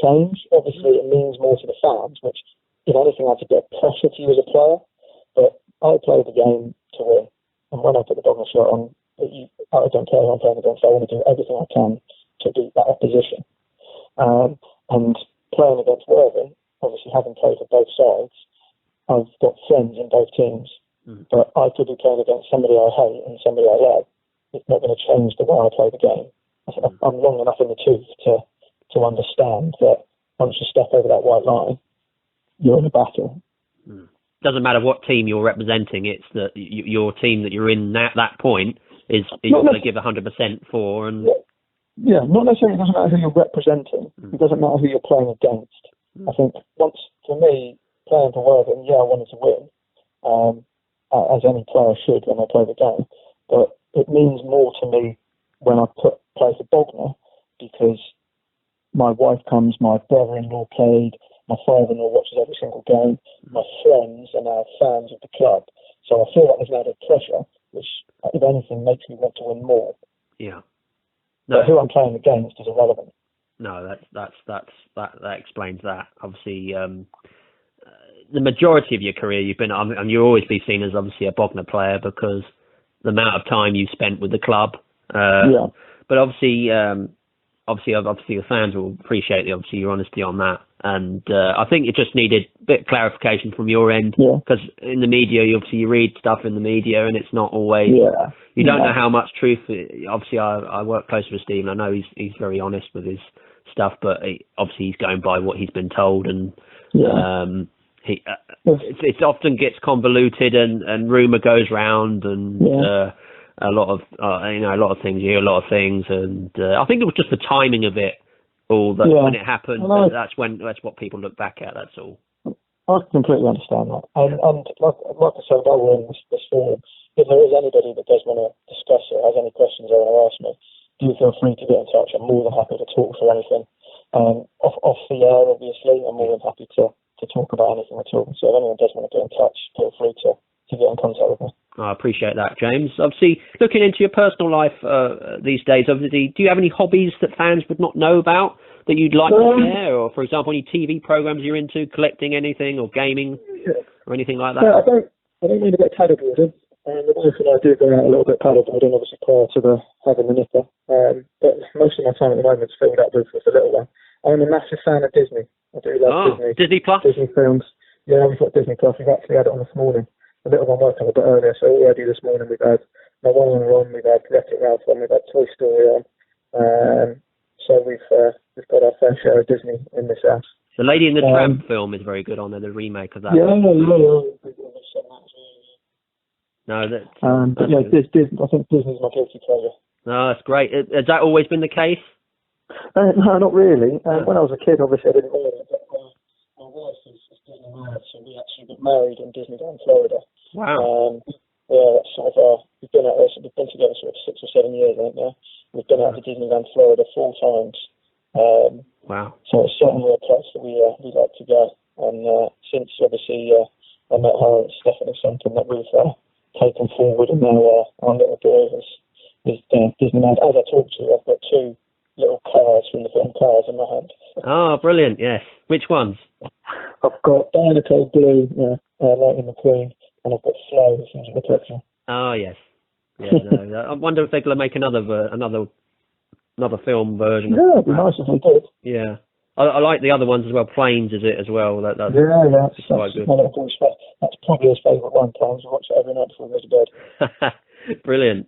change. Obviously, it means more to the fans, which, if anything, adds a bit of pressure to you as a player. But I play the game to win, and when I put the Bognor shirt on, I don't care who I'm playing against. I want to do everything I can to beat that opposition. And playing against Worthing, obviously having played for both sides, I've got friends in both teams. But I could be playing against somebody I hate and somebody I love. It's not going to change the way I play the game. I'm long enough in the tooth to understand that once you step over that white line, you're in a battle. Doesn't matter what team you're representing, it's that your team that you're in at that point is you're going to give 100% for. And not necessarily. It doesn't matter who you're representing. It doesn't matter who you're playing against. I think for me, playing for Worthing, I wanted to win, as any player should when they play the game. But it means more to me when I play for Bognor, because my wife comes, my brother-in-law played, my father-in-law watches every single game, my friends are now fans of the club. So I feel like there's an added pressure, which, if anything, makes me want to win more. But who I'm playing against is irrelevant. No, that explains that. Obviously, the majority of your career you've been, and you'll always be seen as obviously a Bognor player because the amount of time you spent with the club. But obviously the fans will appreciate your honesty on that. And I think it just needed a bit of clarification from your end, because in the media, you read stuff in the media, and it's not always. You don't know how much truth. Obviously, I work closely with Steve, and I know he's very honest with his stuff, but obviously he's going by what he's been told, and it often gets convoluted, and rumor goes round, and a lot of things. You hear a lot of things, and I think it was just the timing of it. When it happened, that's what people look back at. That's all. I completely understand that, and like I said, while we're in this forum, if there is anybody that does want to discuss discuss it, has any questions they want to ask me, do feel free to get in touch. I'm more than happy to talk through anything. Off the air, obviously, I'm more than happy to talk about anything at all. So if anyone does want to get in touch, feel free to get in contact with me. I appreciate that, James. Obviously, looking into your personal life these days, obviously, do you have any hobbies that fans would not know about that you'd like to share? Or, for example, any TV programs you're into, collecting anything, or gaming, or anything like that? Yeah, I don't mean a bit of paddleboarding. The wife and I do go out a little bit paddleboarding, obviously prior to having the nipper. But most of my time at the moment is filled up with the little one. I'm a massive fan of Disney. I do love Disney Plus? Disney films. Yeah, we've got Disney Plus. We've actually had it on this morning. A little one working a bit earlier, so already this morning we've had My One on, we've had Wreck-It Ralph on, we've had Toy Story on. So we've got our fair share of Disney in this house. The Lady and the Tramp film is very good on there, the remake of that. Yeah. No, that's... but yeah, I think Disney's my guilty pleasure. No, that's great. Has that always been the case? No, not really. When I was a kid, obviously, I didn't know it, but my wife is Disney mad, so we actually got married in Disneyland, Florida. Wow. Yeah, that's sort of we've been together sort of 6 or 7 years, I think now. We've been out to Disneyland, Florida 4 times. Wow. So it's certainly a place that we like to go. And since obviously I met her, it's definitely something that we've taken forward, and now our little boy is Disneyland. As I talk to you, I've got 2 little cars from the film Cars in my hand. Oh, brilliant, yes. Which ones? I've got Dinoco Blue, Lightning McQueen, and I've got Flo, which is the picture. Oh, yes. Yeah, no, I wonder if they're going to make another film version. Yeah, it'd be nice if they did. Yeah. I like the other ones as well. Planes is it as well. That's quite good. That's probably his favourite one, Planes. I watch it every night before he goes to bed. Brilliant.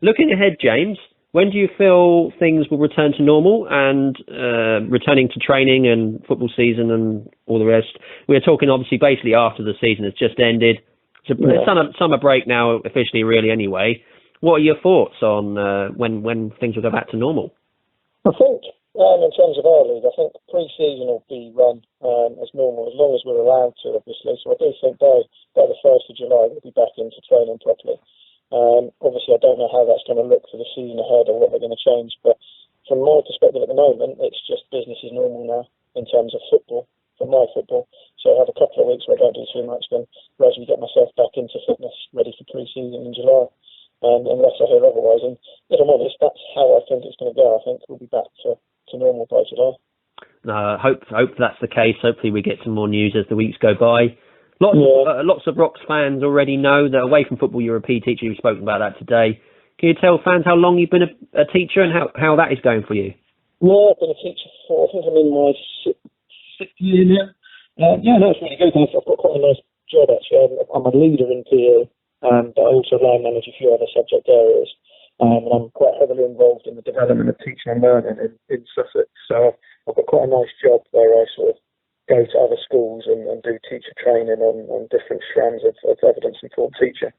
Looking ahead, James, when do you feel things will return to normal and returning to training and football season and all the rest? We're talking obviously basically after the season has just ended. It's a summer break now officially really anyway. What are your thoughts on when things will go back to normal? I think in terms of our league, I think pre-season will be run as normal as long as we're allowed to, obviously. So I do think by the 1st of July we'll be back into training properly. Obviously, I don't know how that's going to look for the season ahead or what they're going to change, but from my perspective at the moment, it's just business as normal now in terms of football, for my football. So I have a couple of weeks where I don't do too much, then gradually get myself back into fitness, ready for pre-season in July, unless I hear otherwise. And if I'm honest, that's how I think it's going to go. I think we'll be back to normal by July. No, I hope that's the case. Hopefully we get some more news as the weeks go by. Lots of Rocks fans already know that away from football, you're a PE teacher. You've spoken about that today. Can you tell fans how long you've been a teacher and how that is going for you? Yeah, I've been a teacher for, I think I'm in my 6th year now. No, it's really good. I've got quite a nice job, actually. I'm a leader in PE, but I also line manage a few other subject areas. And I'm quite heavily involved in the development of teaching and learning in Sussex. So I've got quite a nice job where I sort of go to other schools and do teacher training on different strands of evidence-informed teaching.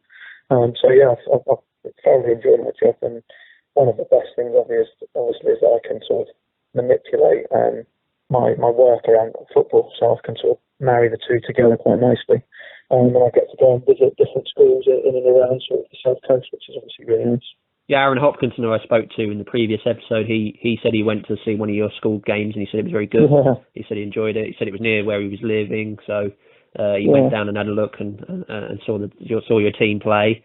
So yeah, I've thoroughly enjoyed my job, and one of the best things obviously is that I can sort of manipulate my work around football, so I can sort of marry the two together quite nicely. And I get to go and visit different schools in and around sort of the South Coast, which is obviously really nice. Yeah, Aaron Hopkinson, who I spoke to in the previous episode, he said he went to see one of your school games and he said it was very good. Yeah. He said he enjoyed it. He said it was near where he was living, so he went down and had a look and saw your team play.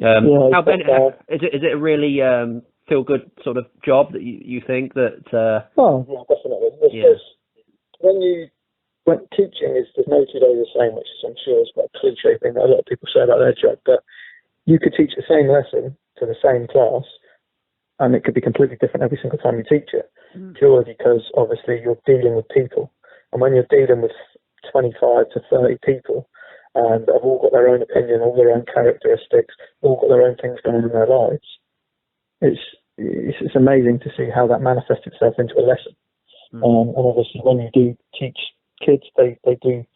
How Ben, is it a really feel good sort of job that you think that? Oh yeah, definitely. When teaching there's no 2 days the same, which is I'm sure is quite a cliche thing that a lot of people say about their job, but you could teach the same lesson to the same class, and it could be completely different every single time you teach it, purely because obviously you're dealing with people, and when you're dealing with 25 to 30 people, and they've all got their own opinion, all their own characteristics, all got their own things going on in their lives, it's amazing to see how that manifests itself into a lesson. And obviously when you do teach kids, they do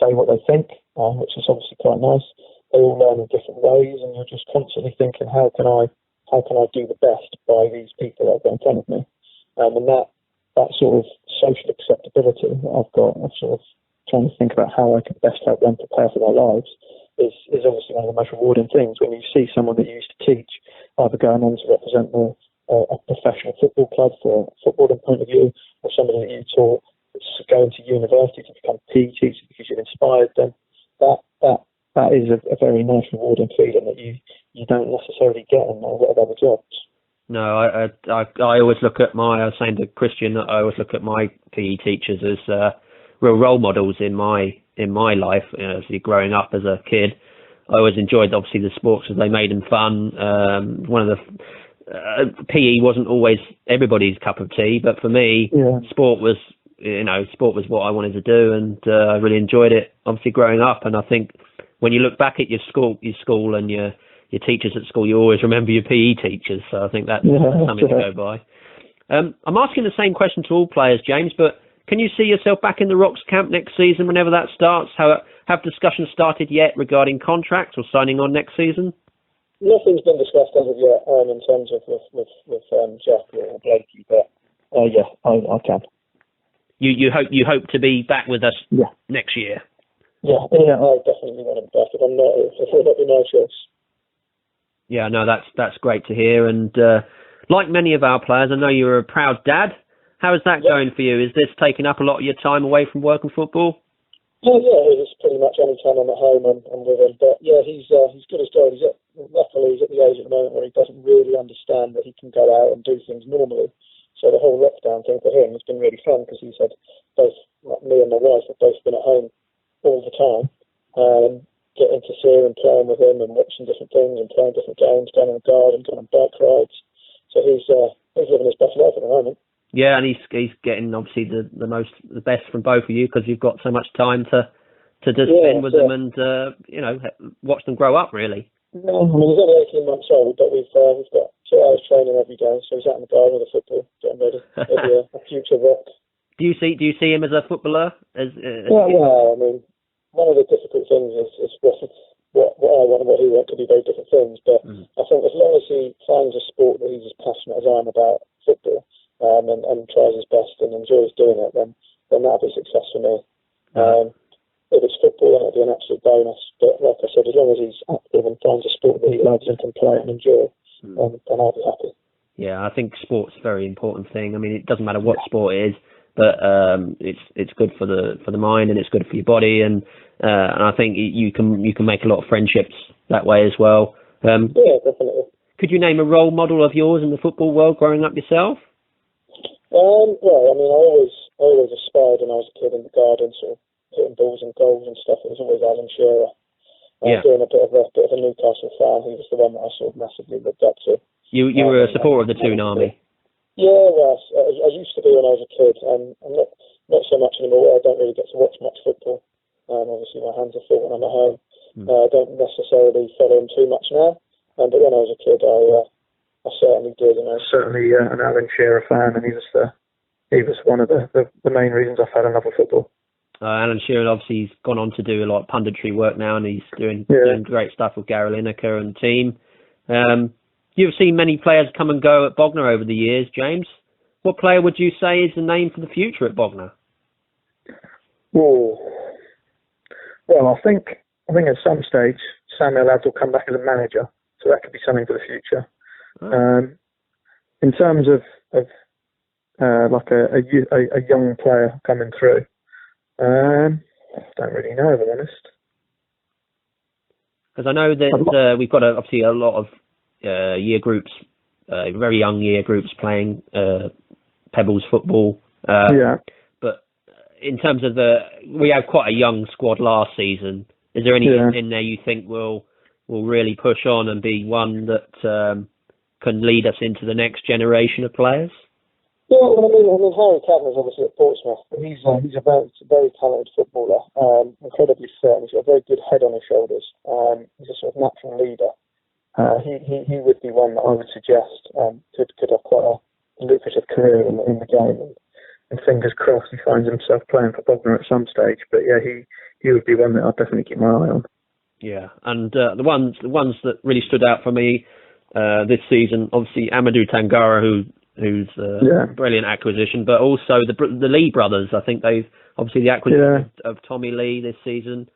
say what they think, which is obviously quite nice. They all learn in different ways, and you're just constantly thinking, how can I do the best by these people that are in front of me? And that sort of social acceptability that I've got, of sort of trying to think about how I can best help them prepare for their lives, is obviously one of the most rewarding things when you see someone that you used to teach either going on to represent a professional football club for a footballing point of view, or somebody that you taught going to university to become PE teacher because you've inspired them. That is a very nice rewarding feeling that you don't necessarily get in a lot of other jobs. No, I always look at I was saying to Christian that I always look at my PE teachers as real role models in my life. As growing up as a kid, I always enjoyed obviously the sports because they made them fun. One of the PE wasn't always everybody's cup of tea, but for me, sport was what I wanted to do, and I really enjoyed it. Obviously, growing up, and I think when you look back at your school and your teachers at school, you always remember your PE teachers. So I think that's something to go by. I'm asking the same question to all players, James, but can you see yourself back in the Rocks camp next season whenever that starts? Have discussions started yet regarding contracts or signing on next season? Nothing's been discussed as of yet in terms of with Jack or Blakey, but I can. You hope to be back with us next year? Yeah, I definitely want to be back. If I'm not, it will be no choice. Yeah, no, that's great to hear. And like many of our players, I know you're a proud dad. How is that going for you? Is this taking up a lot of your time away from work and football? Yeah, it's pretty much any time I'm at home and with him. But yeah, he's good as gold. Luckily, he's at the age at the moment where he doesn't really understand that he can go out and do things normally. So the whole lockdown thing for him has been really fun because he's had both me and my wife have both been at home all the time. Getting to see him and playing with him and watching different things and playing different games, going in the garden, going on bike rides. So he's living his best life at the moment. Yeah, and he's getting obviously the best from both of you because you've got so much time to just spend with them and watch them grow up really. No, I mean he's only 18 months old, but we've got 2 hours training every day, so he's out in the garden with a football, getting ready. He'll be a future rock. Do you see him as a footballer? I mean, one of the difficult things is what I want and what he wants to be very different things. But I think as long as he finds a sport that he's as passionate as I am about football, and tries his best and enjoys doing it, then that'll be success for me. If it's football, then it'll be an absolute bonus. But like I said, as long as he's active and finds a sport that he loves and can play and enjoy, then I'll be happy. Yeah, I think sport's a very important thing. I mean, it doesn't matter what sport it is, but it's good for the mind and it's good for your body, and I think you can make a lot of friendships that way as well. Yeah, definitely. Could you name a role model of yours in the football world growing up yourself? Well, I mean, I always aspired when I was a kid in the garden, sort of hitting balls and goals and stuff. It was always Alan Shearer. Being a bit of a Newcastle fan, he was the one that I sort of massively looked up to. You were a supporter of the Toon Army. Yeah, well, I used to be when I was a kid. I'm not so much anymore. I don't really get to watch much football. Obviously, my hands are full when I'm at home. I don't necessarily follow him too much now. But when I was a kid, I certainly did, and I was certainly an Alan Shearer fan, and he was one of the main reasons I fell in love with football. Alan Shearer, obviously, he's gone on to do a lot of punditry work now, and he's doing great stuff with Gary Lineker and the team. You've seen many players come and go at Bognor over the years, James. What player would you say is the name for the future at Bognor? Well, I think at some stage Samuel Ladd will come back as a manager, so that could be something for the future. In terms of like a young player coming through, don't really know, if I'm honest. Because I know that we've got obviously a lot of year groups, very young year groups playing Pebbles football. But in terms of we had quite a young squad last season. Is there anything in there you think will really push on and be one that can lead us into the next generation of players? Yeah, I mean, Harry Cavanagh's obviously at Portsmouth, but he's a very talented footballer, incredibly fit, and he's got a very good head on his shoulders. He's a sort of natural leader. He would be one that I would suggest could have quite a lucrative career in the game, and fingers crossed he finds himself playing for Bognor at some stage. But yeah, he would be one that I'd definitely keep my eye on. Yeah, and the ones that really stood out for me this season, obviously Amadou Tangara, who's a brilliant acquisition, but also the Lee brothers. I think they've obviously the acquisition of Tommy Lee this season.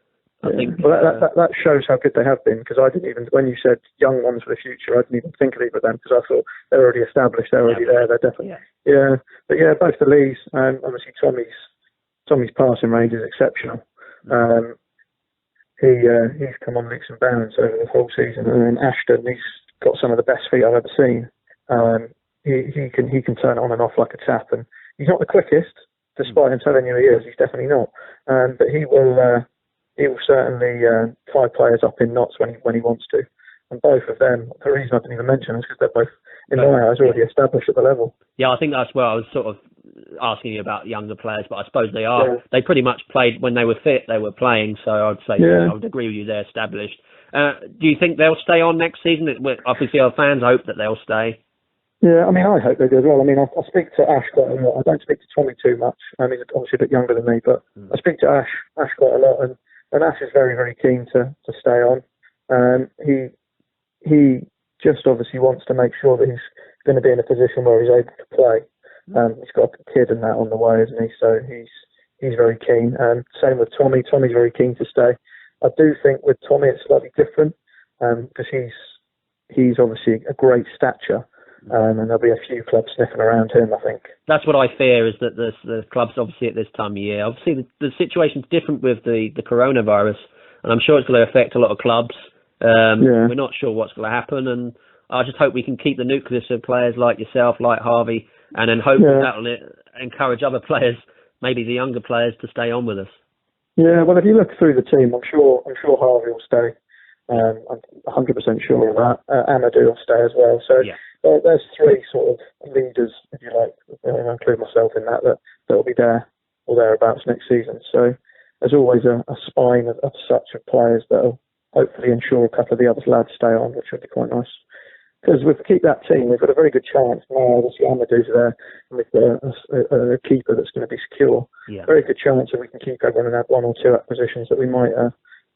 I think. Well, that shows how good they have been, because I didn't even, when you said young ones for the future, I didn't even think of either of them, because I thought they're already established, they're already there, they're definitely. Yeah. But yeah, both the Lees, obviously Tommy's passing range is exceptional. He's come on leaps and bounds over the whole season, and then Ashton, he's got some of the best feet I've ever seen. He can turn it on and off like a tap, and he's not the quickest, despite him telling you he is. He's definitely not, but he will certainly tie players up in knots when he wants to. And both of them, the reason I didn't even mention is because they're both, in my eyes, already established at the level. Yeah, I think that's where I was sort of asking you about younger players, but I suppose they are. Yeah. They pretty much played when they were fit. They were playing, so I'd say I would agree with you. They're established. Do you think they'll stay on next season? Obviously, our fans hope that they'll stay. Yeah, I mean, I hope they do as well. I mean, I speak to Ash quite a lot. I don't speak to Tommy too much. He's obviously a bit younger than me, but I speak to Ash quite a lot, and Ash is very, very keen to stay on. He just obviously wants to make sure that he's going to be in a position where he's able to play. He's got a kid and that on the way, isn't he? So he's very keen. Same with Tommy. Tommy's very keen to stay. I do think with Tommy it's slightly different, because he's obviously a great stature. And there'll be a few clubs sniffing around him, I think. That's what I fear, is that the clubs, obviously, at this time of year, obviously the situation's different with the coronavirus, and I'm sure it's going to affect a lot of clubs. We're not sure what's going to happen, and I just hope we can keep the nucleus of players like yourself, like Harvey, and then hope that'll encourage other players, maybe the younger players, to stay on with us. Yeah, well, if you look through the team, I'm sure Harvey will stay. I'm 100% sure of that. Amadou will stay as well. So there's three sort of leaders, if you like, I include myself in that'll be there or thereabouts next season. So there's always a spine of such of players that'll hopefully ensure a couple of the other lads stay on, which would be quite nice. Because if we keep that team, we've got a very good chance. Now, obviously, Amadou's there, and we've got a keeper that's going to be secure. Very good chance if we can keep everyone and add one or two acquisitions that we might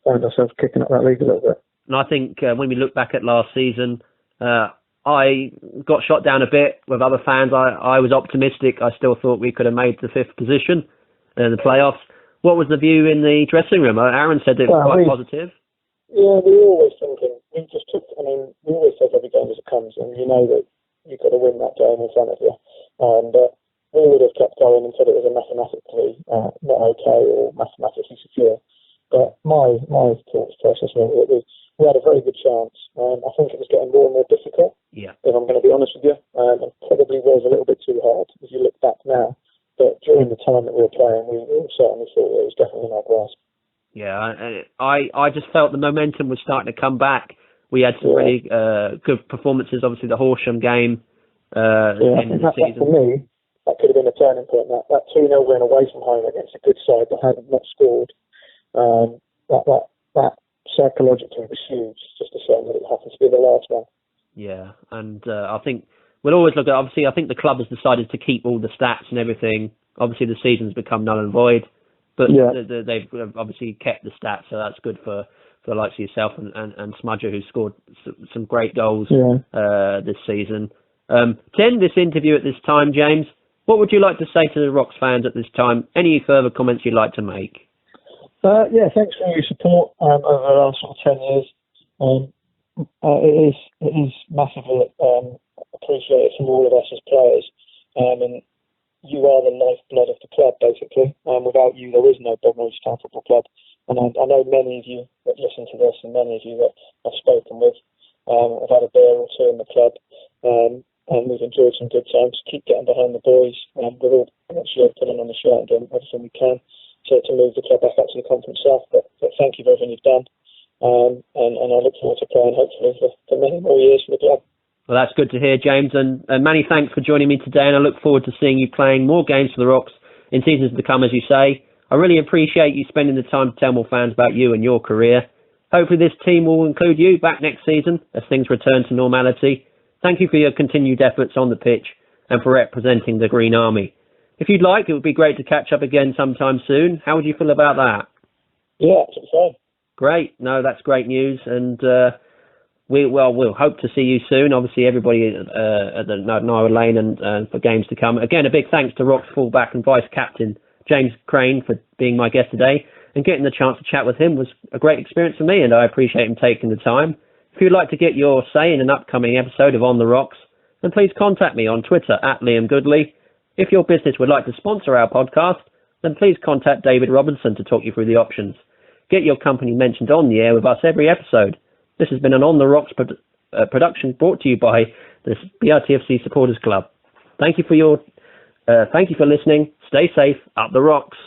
find ourselves kicking up that league a little bit. And I think when we look back at last season, I got shot down a bit with other fans. I was optimistic. I still thought we could have made the 5th position in the playoffs. What was the view in the dressing room? Aaron said it was quite positive. Yeah, we were always thinking, we always take every game as it comes, and you know that you've got to win that game in front of you. And we would have kept going until it was a mathematically not okay or mathematically secure. But my thoughts process were that we had a very good chance. I think it was getting more and more difficult, if I'm going to be honest with you. And probably was a little bit too hard if you look back now. But during the time that we were playing, we all certainly thought it was definitely in our grasp. Yeah, I just felt the momentum was starting to come back. We had some really good performances. Obviously, the Horsham game end of the season. For me, that could have been a turning point. That 2-0 win away from home against a good side that had not scored. That psychologically was huge. Just a shame that it happened to be the last one. Yeah, and I think we'll always look at. Obviously, I think the club has decided to keep all the stats and everything. Obviously, the season's become null and void. But they've obviously kept the stats, so that's good for the likes of yourself and Smudger, who scored some great goals this season. To end this interview at this time, James, what would you like to say to the Rocks fans at this time? Any further comments you'd like to make? Thanks for your support over the last sort of 10 years. It is massively appreciated from all of us as players. And you are the lifeblood of the club, basically. Without you, there is no Bognor Town Football Club. And I know many of you that listen to this, and many of you that I've spoken with, have had a beer or two in the club, and we've enjoyed some good times. Keep getting behind the boys. We're all actually putting on the shirt and doing everything we can to move the club back up to the Conference South. But thank you for everything you've done, and I look forward to playing hopefully for many more years for the club. Well, that's good to hear, James, and many thanks for joining me today, and I look forward to seeing you playing more games for the Rocks in seasons to come, as you say. I really appreciate you spending the time to tell more fans about you and your career. Hopefully this team will include you back next season as things return to normality. Thank you for your continued efforts on the pitch and for representing the Green Army. If you'd like, it would be great to catch up again sometime soon. How would you feel about that? Yeah, absolutely fine. Great. No, that's great news, and we'll hope to see you soon. Obviously, everybody at the Nile Lane and for games to come. Again, a big thanks to Rocks fullback and vice captain James Crane for being my guest today. and getting the chance to chat with him was a great experience for me, and I appreciate him taking the time. If you'd like to get your say in an upcoming episode of On the Rocks, then please contact me on Twitter at Liam Goodley. If your business would like to sponsor our podcast, then please contact David Robinson to talk you through the options. Get your company mentioned on the air with us every episode. This has been an On the Rocks production brought to you by the BRTFC Supporters Club. Thank you for listening. Stay safe. Up the rocks.